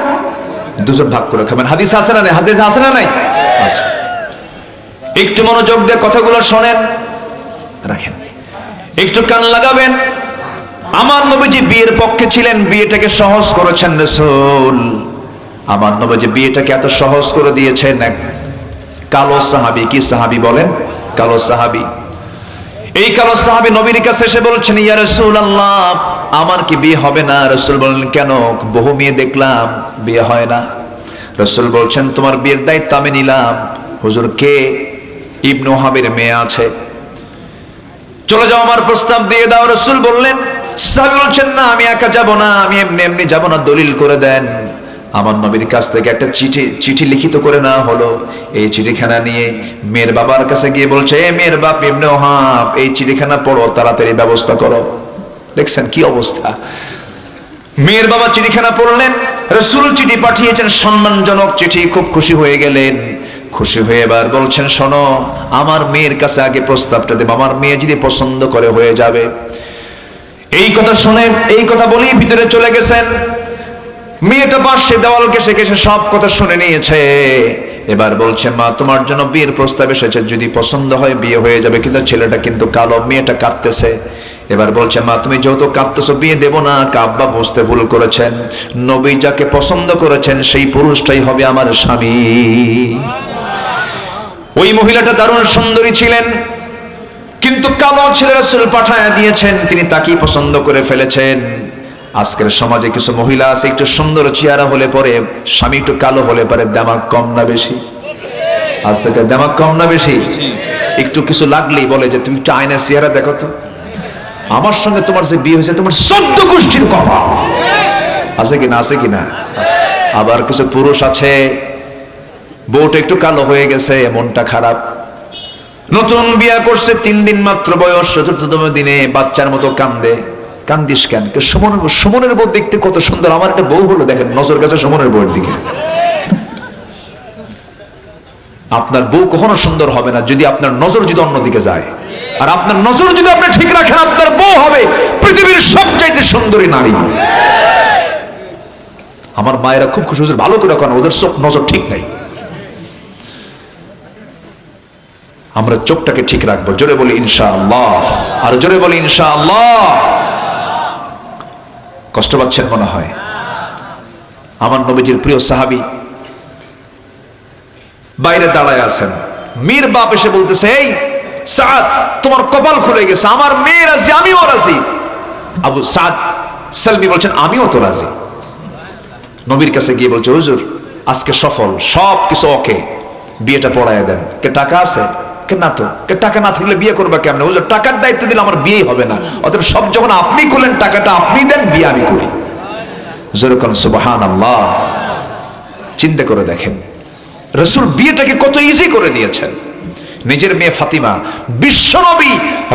দুজন ভাগ করে খাবেন। হাদিস আছে না নাই? হাদিস আছে না নাই? আচ্ছা, একটু মনোযোগ দিয়ে কথাগুলো শোনেন, রাখেন, একটু কান লাগাবেন। আমার নবীজি বিয়ের পক্ষে ছিলেন, বিয়েটাকে সহজ করেছেন রাসূল। আমার নবীজি বিয়েটাকে এত সহজ করে দিয়েছেন। এক কালো সাহাবী, কি সাহাবী বলেন? কালো সাহাবী। এই কালো সাহাবী নবীর কাছে এসে বলছেন, ইয়া রাসূলুল্লাহ, আমার কি বিয়ে হবে না? রাসূল বলেন, কেন? বহু মেয়ে দেখলাম, বিয়ে হয় না। রাসূল বলছেন, তোমার বিয়ের দায়িত্ব আমি নিলাম। হুজুর, কে? ইবনে ওহাবের মেয়ে আছে, চলে যাও, আমার প্রস্তাব দিয়ে দাও। রাসূল বললেন, সাহাবী বলছেন, না আমি একা যাব না, আমি এমনি এমনি যাব না, দলিল করে দেন। আমার নবীর কাছ থেকে একটা চিঠি লিখিত করে নেওয়া হলো। এই চিঠিখানা নিয়ে মেয়ের বাবার কাছে গিয়ে বলছে, এ মেয়ের বাপ ইবনে ওহাব, এই চিঠিখানা পড়ো, তাড়াতাড়ি ব্যবস্থা করো। দেখছেন কি অবস্থা? মেয়ের বাবা চিঠিখানা পড়লেন, রাসূল চিঠি পাঠিয়েছেন, সম্মানজনক চিঠি। খুব খুশি হয়ে গেলেন। খুশি হয়ে এবার বলছেন, শোনো, আমার মেয়ের কাছে আগে প্রস্তাবটা দেব, আমার মেয়ে যদি পছন্দ করে হয়ে যাবে। এই কথা শুনে, এই কথা বলেই ভিতরে চলে গেছেন। মেয়েটা পাশে দেওয়ালকে সে সব কথা শুনে নিয়েছে। এবার বলছে মা তোমার জন্য বিয়ের প্রস্তাব এসেছে, যদি পছন্দ হয় বিয়ে হয়ে যাবে, কিন্তু ছেলেটা কিন্তু কালো, মেয়েটা কাঁদতেছে। এবার বলছে মা তুমি যেহেতু কাঁদতেছো বিয়ে দেব না। আব্বা বুঝতে ভুল করেছেন, নবী যাকে পছন্দ করেছেন সেই পুরুষটাই হবে আমার স্বামী। ওই মহিলাটা দারুণ সুন্দরী ছিলেন, কিন্তু কালো ছেলে রাসূল পাঠায়া দিয়েছেন, তিনি তাকেই পছন্দ করে ফেলেছেন। আজকের সমাজে কিছু মহিলা আছে একটু সুন্দর চেহারা হলে পরে, স্বামী একটু কালো হলে পরে দামাক কম না বেশি? আজ থেকে দামাক কম না বেশি? একটু কিছু লাগলেই বলে যে তুমি একটু আয়না চেহারা দেখো তো, আমার সঙ্গে তোমার যে বিয়ে হয়েছে তোমার 14 গোষ্ঠীর কপাল। আছে কিনা? আছে কিনা? আবার কিছু পুরুষ আছে বউটা একটু কালো হয়ে গেছে, মনটা খারাপ, নতুন বিয়ে করছে, 3 দিন মাত্র বয়স, 4তম দিনে বাচ্চার মতো কান্দে। কান্দিস কেন? সুমনের বউ দেখতে কত সুন্দর, আমার একটা বউ হলো, দেখেন নজর গেছে সুমনের বউয়ের দিকে। আপনার বউ কখনো সুন্দর হবে না যদি আপনার নজর যদি অন্যদিকে যায়। আর আপনার নজর যদি আপনি ঠিক রাখেন, আপনার বউ হবে পৃথিবীর সবচাইতে সুন্দরী নারী। আমার মায়েরা খুব খুশি, ভালো করে কেন, ওদের চোখ নজর ঠিক নাই। আমরা চোখটাকে ঠিক রাখবো, জোরে বলি ইনশাআল্লাহ, আর জোরে বলি ইনশাআল্লাহ। কষ্ট পাচ্ছেন মনে হয়। আমার নবীজির প্রিয় সাহাবী বাইরে দাঁড়ায় আছেন, মীর বাপ এসে বলতেছে এই সাদ তোমার কপাল খুলে গেছে, আমার মেয়ে রাজি, আমিও রাজি। আবু সাদ সালমি বলছেন আমিও তো রাজি। নবীর কাছে গিয়ে বলছে হুজুর আজকে সফল, সব কিছু ওকে, বিয়েটা পড়ায় দেন। কে টাকা আছে? কে না তো। কে টাকা না থাকলে বিয়ে করবা কেমনে? হুজুর টাকার দায়িত্ব দিলে আমার বিয়ে হবে না, অতএব সব যখন আপনি করলেন টাকাটা আপনি দেন, বিয়ে আমি করি। যেরকম সুবহানাল্লাহ। চিন্তা করে দেখেন রাসূল বিয়েটাকে কত ইজি করে দিয়েছেন। নিজের মেয়ে ফাতিমা, বিশ্বনবী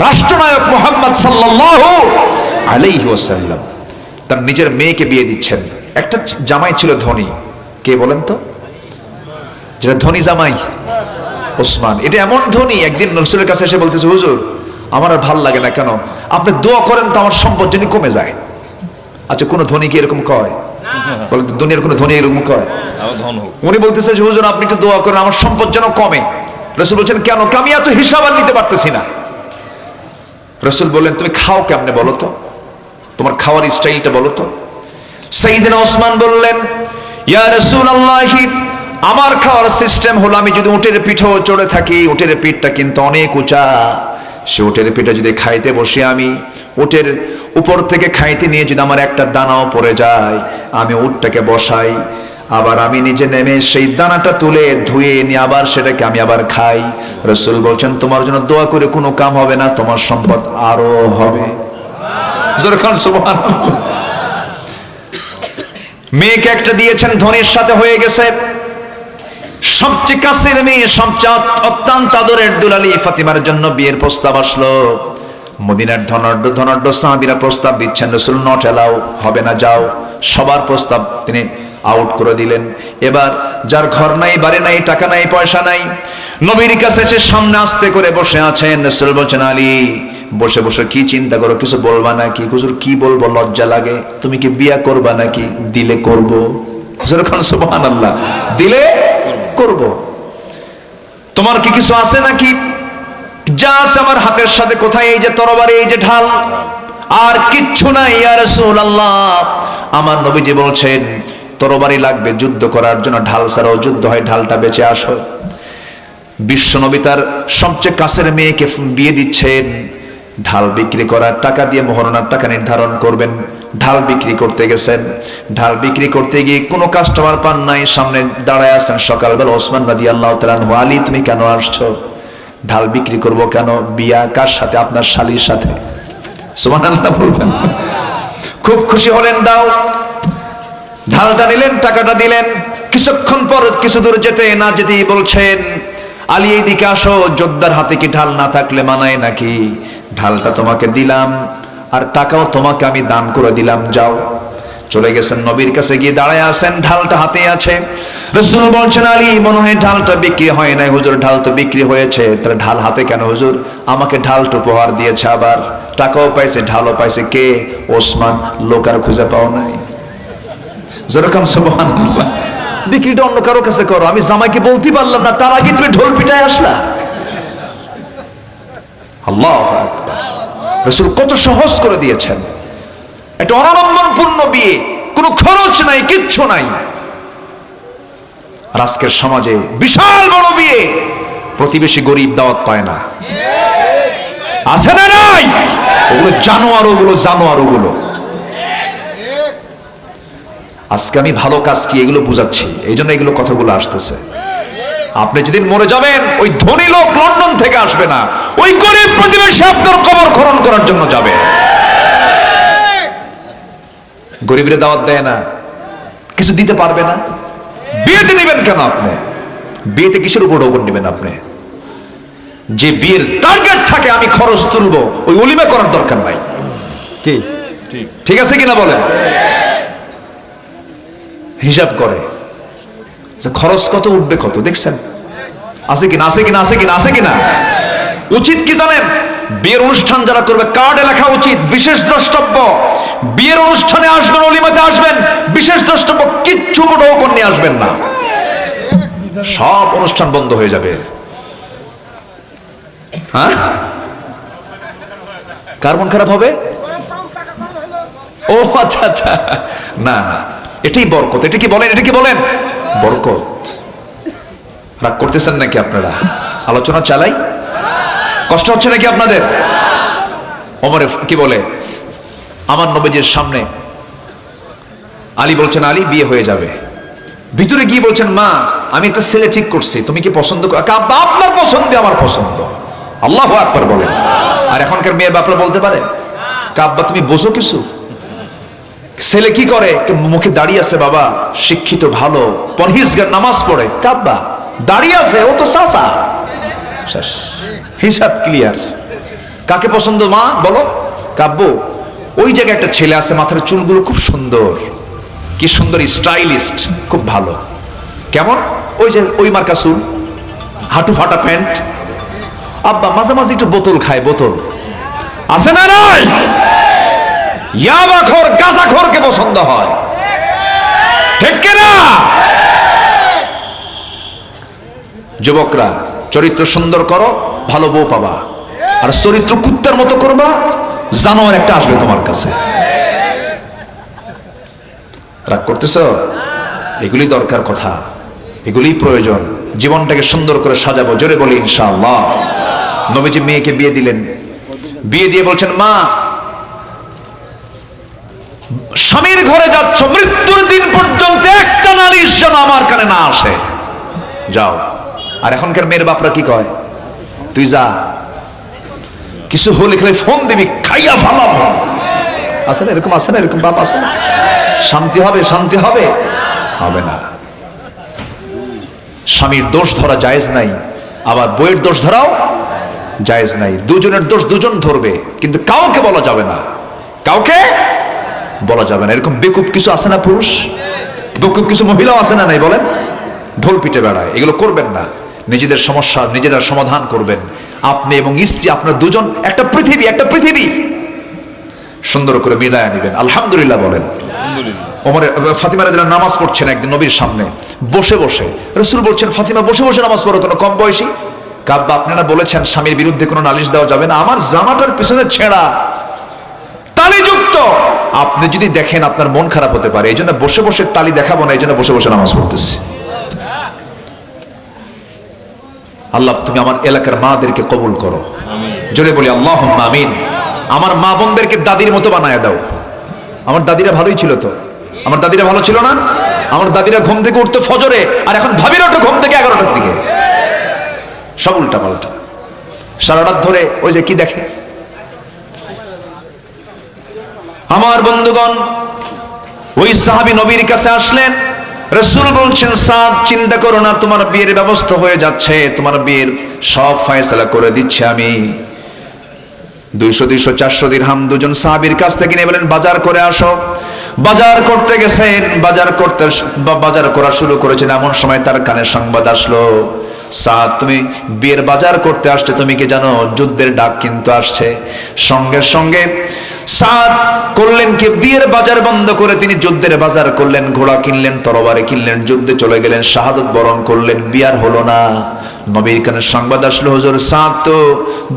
রাষ্ট্রনায়ক মুহাম্মদ সাল্লাল্লাহু আলাইহি ওয়াসাল্লাম তার নিজের মেয়েকে বিয়ে দিচ্ছেন। একটা জামাই ছিল ধনী, কে বলেন তো? যেটা ধনী জামাই, ওসমান। এটা এমন ধনী, একদিন রাসূলের কাছে এসে বলতেছে হুজুর আমার আর ভাল লাগে না, কেন? আপনি দোয়া করেন তো আমার সম্পদ যেন কমে যায়। আচ্ছা কোন ধনী কি এরকম কয়? বলেন তো দুনিয়ার কোন ধনী এরকম কয়? উনি বলতেছে যে হুজুর আপনি একটু দোয়া করেন আমার সম্পদ যেন কমে। রাসূল বলছেন কেন? আমি এত হিসাব আর নিতে পারতেছি না। রাসূল বললেন তুমি খাও কেমনে বলো তো, তোমার খাওয়ার স্টাইলটা বলো তো। সাইয়েদনা ওসমান বললেন ইয়া রাসূলুল্লাহ আমার খাওয়ার সিস্টেম হলো আমি যদি উটের পিঠেও চড়ে থাকি, উটের পিঠটা কিন্তু অনেক উঁচা, সে উটের পিঠে যদি খাইতে বসে আমি উটের উপর থেকে খাইতে নিয়ে যদি আমার একটা দানাও পড়ে যায়, আমি উটটাকে বসাই, আবার আমি নিজে নেমে সেই দানাটা তুলে ধুয়ে নিয়ে আবার সেটাকে আমি আবার খাই। রাসূল বলছেন তোমার জন্য দোয়া করে কোনো কাম হবে না, তোমার সম্পদ আরো হবে। জোরখান সুবহানাল্লাহ। মেয়েকে একটা দিয়েছেন, ধনীর সাথে হয়ে গেছে, সবচেয়ে কাছের মেয়ে, সবচেয়ে অত্যন্ত আদরের দুলালি ফাতিমার জন্য বিয়ের প্রস্তাব আসলো। মদিনার ধনাঢ্য সাহাবীরা প্রস্তাব দিচ্ছেন, রাসূল নট এলাও, হবে না, যাও। সবার প্রস্তাব তিনি আউট করে দিলেন। এবার যার ঘর নাই, বাড়ি নাই, টাকা নাই, পয়সা নাই, নবীর কাছে এসে সামনে আস্তে করে বসে আছেন। রাসূল বলছেন আলী বসে বসে কি চিন্তা করো, কিছু বলবা নাকি? হুজুর কি বলবো, লজ্জা লাগে। তুমি কি বিয়ে করবা নাকি? দিলে করব। সুবহানাল্লাহ। দিলে করব। তোমার কি কিছু আছে নাকি? যা আছে আমার হাতের সাথে। কোথায়? এই যে তরবারি, এই যে ঢাল, আর কিচ্ছু নাই ইয়া রাসূলুল্লাহ। আমার নবীজি বলছেন তরবারি লাগবে যুদ্ধ করার জন্য, ঢাল ছাড়াও যুদ্ধ হয়, ঢালটা বেঁচে আসো। বিশ্ব নবী তার সবচেয়ে কাছের মেয়েকে বিয়ে দিচ্ছেন, ঢাল বিক্রি করার টাকা দিয়ে মোহরানার টাকা নির্ধারণ করবেন। ঢাল বিক্রি করতে গেছেন, ঢাল বিক্রি করতে গিয়ে কোনো কাস্টমার পান নাই, সামনে দাঁড়ায় আছেন সকালবেলা ওসমান রাদিয়াল্লাহু তাআলা আনহু। আলী তুমি কেন আসছো? ঢাল বিক্রি করব কেন? বিয়া কার সাথে? আপনার শালীর সাথে। সুবহানাল্লাহ বলবেন। খুব খুশি হলেন, দাও। ঢালটা নিলেন, টাকাটা দিলেন। কিছুক্ষণ পর কিছু দূর যেতে না যেতেই বলছেন আলী এইদিকে আসো, যোদ্ধার হাতে কি ঢাল না থাকলে মানায় নাকি? ঢালটা তোমাকে দিলাম আর টাকাও তোমাকে আমি দান করে দিলাম, যাও। চলে গেছেন, নবীর কাছে গিয়ে দাঁড়ায় আছেন, ঢালটা হাতে আছে। রাসূল বলছেন আলী মনে হয় ঢালটা বিক্রি হয় নাই। হুজুর ঢাল তো বিক্রি হয়েছে। তাহলে ঢাল হাতে কেন? হুজুর আমাকে ঢালটা উপহার দিয়েছে, আবার টাকাও পাইছে, ঢালও পাইছে। কে? ওসমান। লোক আর খুঁজে পাও নাই। যেরকম সুবহানাল্লাহ। বিক্রিটা অন্য কারো কাছে করো, আমি জামাইকে বলতে পারলাম না, তার আগে তুমি ঢোল পিটায় আসলা। আল্লাহু আকবার। রাসূল কত সহজ করে দিয়েছেন, একটা অনাড়ম্বরপূর্ণ বিয়ে, কোনো খরচ নাই, কিচ্ছু নাই। আর আজকের সমাজে বিশাল বড় বিয়ে, প্রতিবেশী গরিব দাওয়াত পায় না, আছে না নাই? ওগুলো জানোয়ার, ওগুলো জানোয়ার, ওগুলো। আজকে আমি ভালো কাজ কি এগুলো বুঝাচ্ছি, এই জন্য এগুলো কথাগুলো আসতেছে। আপনি যেদিন মরে যাবেন, ওই ধনী লোক লন্ডন থেকে আসবে না, ওই গরিব প্রতিবেশী আপনার কবর খনন করার জন্য যাবে। গরিবরে দাওয়াত দেয় না, কিছু দিতে পারবে না, বিয়েতে নেবেন কেন আপনি? বিয়েতে কিসের উপর ওপর নেবেন আপনি? যে বিয়ের টার্গেট থাকে আমি খরচ তুলবো, ওই ওলিমা করার দরকার নাই। কি ঠিক আছে কিনা বলেন? হিসাব করে যে খরচ কত উঠবে, কত দেখছেন, আছে কিনা, আছে কিনা, আছে কিনা, আছে কিনা। উচিত কি জানেন? বিয়ের অনুষ্ঠান যারা করবে, কার্ডে লেখা উচিত বিশেষ দ্রষ্টব্য। বিয়ের অনুষ্ঠানে আসবেন, ওলিমাতে আসবেন, বিশেষ দ্রষ্টব্য কিচ্ছু মোটেও নিয়ে আসবেন না, সব অনুষ্ঠান বন্ধ হয়ে যাবে। হ্যাঁ, কার মন খারাপ হবে? ও আচ্ছা আচ্ছা, না না, এটাই বরকত। এটা কি বলেন, এটা কি বলেন? বরকত। রাগ করতেছেন নাকি আপনারা? আলোচনা চালাই, কষ্ট হচ্ছে নাকি আপনাদের? ওমরে কি বলে, আমার নবীজির সামনে আলী বলছেন, আলী বিয়ে হয়ে যাবে। ভিতরে গিয়ে বলছেন, মা আমি একটা ছেলে ঠিক করছি, তুমি কি পছন্দ করো? আপনার পছন্দে আমার পছন্দ। আল্লাহু আকবার বলেন। আর এখনকার মেয়ের বাপরা বলতে পারে, কাব্বা তুমি বোঝো কিছু? ছেলে কি করে, মুখে দাঁড়িয়ে আছে, বাবা শিক্ষিত, ভালো, পরহেজগার, নামাজ পড়ে, কাব্বা দাঁড়িয়ে আছে, ও তো চাচা, হিসাব ক্লিয়ার। কাকে পছন্দ মা বলো? কাব্য ওই জায়গায় একটা ছেলে আছে, মাথার চুলগুলো খুব সুন্দর, কি সুন্দর স্টাইলিস্ট, খুব ভালো। কেমন? ওই যে ওই মার্কা চুল, হাঁটু ফাটা প্যান্ট। আব্বা মাঝে মাঝে একটু বোতল খায়, বোতল আছে না নাই? ইয়াবাখোর, গাঁজাখোরকে পছন্দ হয়, ঠিক কিনা? যুবকরা চরিত্র সুন্দর করো, ভালো বউ পাবা। আর চরিত্র কুত্তার মতো করবা, জানোয়ার একটা আসবে তোমার কাছে। রাগ করতেছ? এগুলি দরকার কথা, এগুলি প্রয়োজন। জীবনটাকে সুন্দর করে সাজাবো, জোরে বলি ইনশাআল্লাহ। নবীজি মেয়েকে বিয়ে দিলেন, বিয়ে দিয়ে বলছেন, মা স্বামীর ঘরে যাচ্ছ, মৃত্যুর দিন পর্যন্ত একটা নালিশ যেন আমার কানে না আসে, যাও। আর এখনকার মেয়ের বাপরা কি কয়, তুই যা, কিছু হলে খেলে ফোন দিবি, খাইয়া ফালাম। আছে না এরকম? আছে না এরকম বাপ? আছে না? শান্তি হবে? শান্তি হবে? হবে না। স্বামীর দোষ ধরা জায়েজ নাই, আবার বইয়ের দোষ ধরাও জায়েজ নাই। দুজনের দোষ দুজন ধরবে, কিন্তু কাউকে বলা যাবে না, কাউকে বলা যাবে না। এরকম বেকুব কিছু আছে না পুরুষ, বেকুব কিছু মহিলাও আছে না নাই বলেন? ঢোল পিটে বেড়ায়, এগুলো করবেন না। নিজেদের সমস্যা নিজেরা সমাধান করবেন, আপনি এবং স্ত্রী, আপনার দুজন একটা পৃথিবী, একটা পৃথিবী সুন্দর করে মিলায়া নেবেন। আলহামদুলিল্লাহ বলেন। ওমর ফাতিমা রাদিয়াল্লাহু নামাজ পড়ছেন একদিন নবীর সামনে বসে বসে। রাসূল বলছেন, ফাতিমা বসে বসে নামাজ পড়ো কেন, কম বয়সী? কাব্বা আপনারা বলেছেন স্বামীর বিরুদ্ধে কোনো নালিশ দেওয়া যাবে না, আমার জামাটার পিছনে ছেঁড়া তালিযুক্ত, আপনি যদি দেখেন আপনার মন খারাপ হতে পারে, এই জন্য বসে বসে তালি দেখাবো না, এই জন্য বসে বসে নামাজ পড়তেছি। আল্লাহ তুমি আমার এলাকার মাদেরকে কবুল করো, জোরে বলি আল্লাহুম্মা আমিন। আমার মা বোনদেরকে দাদির মতো বানায় দাও। আমার দাদিরা ভালোই ছিল তো, আমার দাদিরা ভালো ছিল না? আমার দাদিরা ঘুম থেকে উঠতো ফজরে, আর এখন ভাবির ওঠো ঘুম থেকে 11টার দিকে, সব উল্টা পাল্টা, সারা রাত ধরে ওই যে কি দেখে। আমার বন্ধুগণ, ওই সাহাবী নবীর কাছে আসলেন, রাসূল বলছেন, সাদ চিন্তা করো না, তোমার বিয়ের ব্যবস্থা হয়ে যাচ্ছে, তোমার বিয়ের সব ফয়সালা করে দিচ্ছি আমি। 200, 200, 400 দিরহাম দুজন সাহাবীর কাছ থেকে নিয়ে বলেন, বাজার করে আসো। বাজার করতে গেছেন, বাজার করা শুরু করেছেন, এমন সময় তার কানে সংবাদ আসলো, সাদ তুমি বিয়ের বাজার করতে আসছে, তুমি কি জানো যুদ্ধের ডাক কিন্তু আসছে। সঙ্গে সঙ্গে সাদ করলেন কি, বিয়ের বাজার বন্ধ করে তিনি যুদ্ধের বাজার করলেন, ঘোড়া কিনলেন, তরবারি কিনলেন, যুদ্ধে চলে গেলেন, শাহাদত বরণ করলেন। বিয়ার হলো না। নবীর কানে সংবাদ আসলো, হুজুর সাদ তো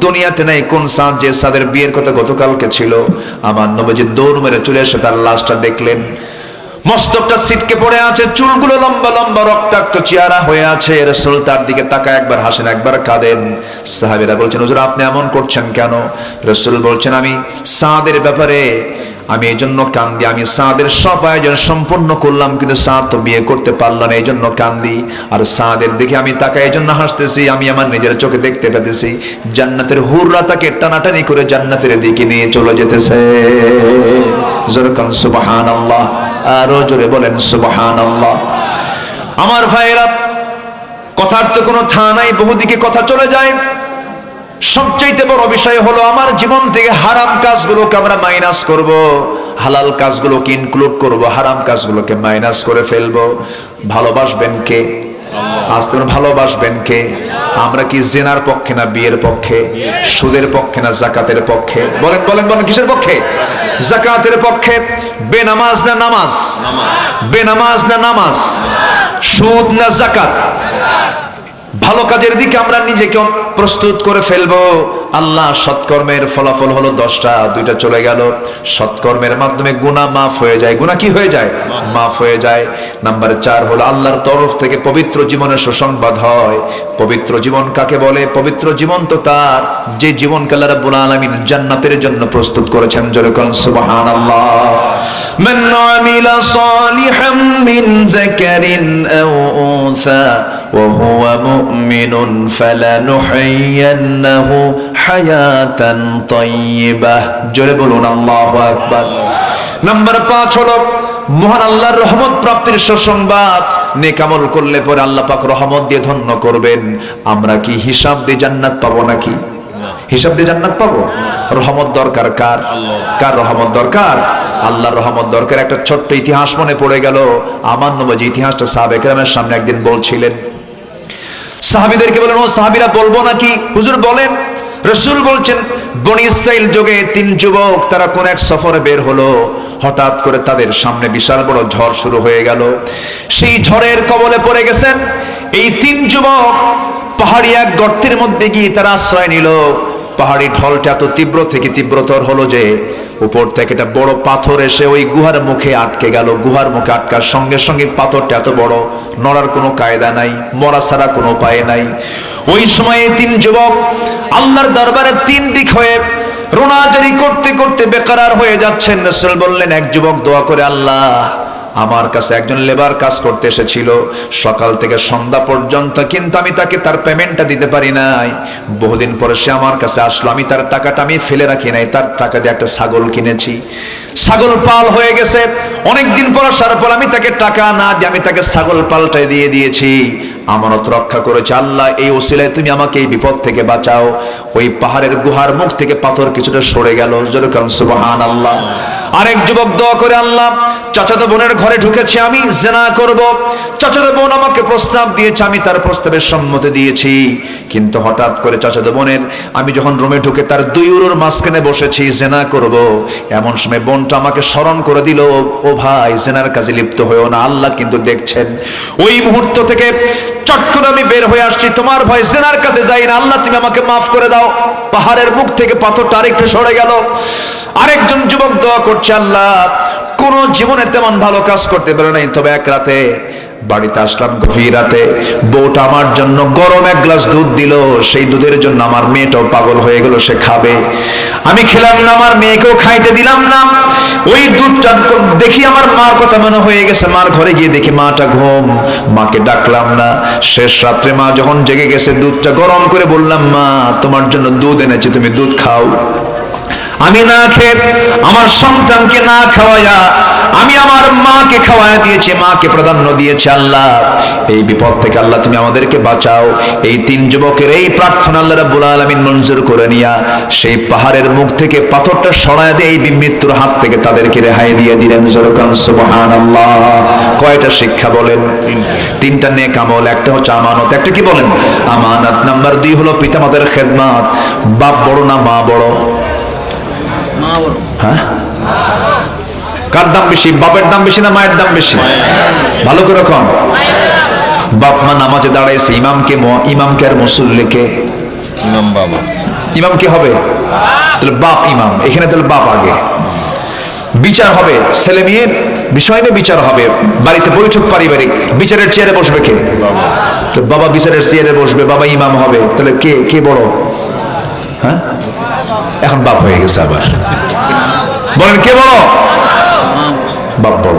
দুনিয়াতে নাই। কোন সাদ? যে সাদের বিয়ের কথা গতকালকে ছিল। আমার নবীজি দৌড় মেরে চলে এসে তার লাশটা দেখলেন, মস্তকটা ছিটকে পড়ে আছে, চুলগুলো লম্বা লম্বা, রক্তাক্ত চেহারা হয়ে আছে। রাসূল তার দিকে তাকায়, একবার হাসেন একবার কাঁদেন। সাহাবীরা বলছেন, হুজুর আপনি এমন করছেন কেন? রাসূল বলছেন, আমি সাদের ব্যাপারে আমি এই জন্য কান্দি, আমি সাদের সব আয়োজন সম্পূর্ণ করলাম, কিন্তু সাদ তো বিয়ে করতে পারল না, এই জন্য কান্দি। আর সাদের দিকে আমি তাকাই, এই জন্য হাসতেছি, আমি আমার নিজের চোখে দেখতে পেতেছি জান্নাতের হুররা তাকে টানাটানি করে জান্নাতের দিকে নিয়ে চলে যেতেছে। জোরে বলেন সুবহানাল্লাহ, আরো জোরে বলেন সুবহানাল্লাহ। আমার ভাইয়েরা, কথার তো কোনো থা নাই, বহুদিকে কথা চলে যায়। সবচেয়ে বড় বিষয় হলো আমার জীবন থেকে হারাম কাজগুলোকে আমরা মাইনাস করব, হালাল কাজগুলোকে ইনক্লুড করব, হারাম কাজগুলোকে মাইনাস করে ফেলবো। ভালোবাসবেন কে? আস্তে ভালোবাসবেন কে? আমরা কি জিনার পক্ষে না বিয়ের পক্ষে? সুদের পক্ষে না যাকাতের পক্ষে? বলেন বলেন বলেন, কিসের পক্ষে? যাকাতের পক্ষে। বেনামাজ না নামাজ? বেনামাজ না নামাজ? সুদ না যাকাত? ভালো কাজের দিকে আমরা নিজেকে প্রস্তুত করে ফেলবো। আল্লাহ সৎকর্মের ফলাফল হলো 10টা, 2টা চলে গেল। সৎকর্মের মাধ্যমে গুনাহ মাফ হয়ে যায়। গুনাহ কি হয়ে যায়? মাফ হয়ে যায়। নাম্বার 4 হলো আল্লাহর তরফ থেকে পবিত্র জীবনের সুসংবাদ হয়। পবিত্র জীবন কাকে বলে? পবিত্র জীবন তো তার যে জীবনকে আল্লাহ রাব্বুল আলামিন জান্নাতের জন্য প্রস্তুত করেছেন। জোরে বলেন সুবহানাল্লাহ। মান আমিলা সালিহাম মিন যাকারিন আও উনসা ওয়া হুয়া মুমিনুন ফালানুহয়িয়ান্নাহু হায়াতান তাইয়্যিবাহ। জোরে বলুন আল্লাহু আকবার। নাম্বার 5 হলো মহান আল্লাহর রহমত প্রাপ্তির সুসংবাদ। নেক আমল করলে পরে আল্লাহ পাক রহমত দিয়ে ধন্য করবেন। আমরা কি হিসাব দিয়ে জান্নাত পাবো নাকি? হিসাব দিয়ে জান্নাত পাবো? রহমত দরকার কার? কার রহমত দরকার? আল্লাহর রহমত দরকার। একটা ছোট্ট ইতিহাস মনে পড়ে গেল। আমার নবী ইতিহাসটা সাহাবায়ে কেরামের সামনে একদিন বলছিলেন। সাহাবীদেরকে বলেন, ও সাহাবীরা বলবো নাকি? হুজুর বলেন। রাসূল বলছেন, বনি ইসরাইল যুগে 3 যুবক তারা কোন এক সফরে বের হলো। হঠাৎ করে তাদের সামনে বিশাল বড় ঝড় শুরু হয়ে গেল। সেই ঝড়ের কবলে পড়ে গেছেন এই 3 যুবক। পাহাড়ি এক গর্তের মধ্যে গিয়ে তারা আশ্রয় নিল। পাহাড়ি ঢলটা এত তীব্র থেকে তীব্রতর হলো যে উপর থেকে একটা বড় পাথর এসে ওই গুহার মুখে আটকে গেল। গুহার মুখে আটকার সঙ্গে সঙ্গে পাথরটা এত বড়, নড়ার কোনো কায়দা নাই, মরা ছাড়া কোনো উপায় নাই। ওই সময়ে 3 যুবক আল্লাহর দরবারে 3 দিক হয়ে রোনাজারি করতে করতে বেকারার হয়ে যাচ্ছেন। রাসূল বললেন, এক যুবক দোয়া করে, আল্লাহ আমার কাছে একজন লেবার কাজ করতে এসেছিল সকাল থেকে সন্ধ্যা পর্যন্ত, কিন্তু আমি তাকে তার পেমেন্টটা দিতে পারি নাই। বহুদিন পরে সে আমার কাছে আসলো, আমি তার টাকাটা আমি ফেলে রাখি নাই, তার টাকা দিয়ে একটা ছাগল কিনেছি। ছাগল পাল হয়ে গেছে, অনেকদিন পর আসার পর আমি তাকে টাকা না দিয়ে আমি তাকে ছাগল পালটাই দিয়ে দিয়েছি। আমানত রক্ষা করেছে। আল্লাহ এই ওসিলায় তুমি আমাকে এই বিপদ থেকে বাঁচাও। ওই পাহাড়ের গুহার মুখ থেকে পাথর কিছুটা সরে গেল। জোরে বলেন সুবহানাল্লাহ। আরেক যুবক দোয়া করে, আল্লাহ চাচাতো বোনের ঘরে ঢুকেছি, আমি জিনা করব। চাচাতো বোন আমাকে প্রস্তাব দিয়েছে, আমি তার প্রস্তাবের সম্মতি দিয়েছি, কিন্তু হঠাৎ করে চাচাতো বোনের আমি যখন রুমে ঢুকে তার 2 উরুর মাঝখানে বসেছি জিনা করব, এমন সময় বোনটা আমাকে স্মরণ করে দিল, ও ভাই জিনার কাজে লিপ্ত হয়েও না, আল্লাহ কিন্তু দেখছেন। ওই মুহূর্ত থেকে চট করে আমি বের হয়ে আসছি, তোমার ভয় জিনার কাছে যাই না, আল্লাহ তুমি আমাকে মাফ করে দাও। পাহাড়ের মুখ থেকে পাথরটা আরেকটু সরে গেল। আরেকজন যুবক দোয়া করছে, আল্লাহ কোন জীবনে তেমন ভালো কাজ করতে পারে নাই, তবে এক রাতে বাড়িতে আসলাম গভীর রাতে, বউটা আমার জন্য গরম 1 গ্লাস দুধ দিল। সেই দুধের জন্য আমার মেয়েটাও পাগল হয়ে গেল, সে খাবে। আমি খেলাম না, আমার মেয়েকেও খাইতে দিলাম না। ওই দুধটা দেখি আমার মার কথা মনে হয়ে গেছে। মার ঘরে গিয়ে দেখি মাটা ঘুম, মাকে ডাকলাম না। শেষ রাত্রে মা যখন জেগে গেছে, দুধটা গরম করে বললাম, মা তোমার জন্য দুধ এনেছি, তুমি দুধ খাও। আমি না খেয়ে আমার সন্তানকে না খাওয়ায়া আমি আমার মাকে খাওয়ায়া দিয়েছি, মাকে প্রাধান্য দিয়েছি। আল্লাহ এই বিপদ থেকে আল্লাহ তুমি আমাদেরকে বাঁচাও। এই তিন যুবকের এই প্রার্থনা আল্লাহ রাব্বুল আলামিন মঞ্জুর করে নিয়া সেই পাহাড়ের মুখ থেকে পাথরটা সরায় দিয়ে এই মৃত্যুর হাত থেকে তাদেরকে রেহাই দিয়ে দিলেন। জোরকান সুবহানাল্লাহ। কয়টা শিক্ষা বলেন? তিনটা নেক আমল, একটা হচ্ছে আমানত, একটা কি বলেন? আমানত। নাম্বার 2 হলো পিতামাতার খেদমত। বাপ বড় না মা বড়? মা বড়। হ্যাঁ, কার দাম বেশি? বাপের দাম বেশি না মায়ের দাম বেশি? ভালো করে কন। বাপ মা নামাজে দাঁড়াইছে, ইমামকে আর মুসল্লিকে? ইমাম বাবা। ইমাম কি হবে? তাহলে বাপ ইমাম, এখানে তাহলে বাপ আগে। বিচার হবে ছেলে মেয়ের বিষয় নিয়ে, বিচার হবে বাড়িতে বৈঠক পারিবারিক, বিচারের চেয়ারে বসবে কে? তো বাবা বিচারের চেয়ারে বসবে, বাবা ইমাম হবে। তাহলে কে কে বড়? হ্যাঁ, এখন বাপ হয়ে গেছে আবার। বলেন কে বড়? বাপ বড়।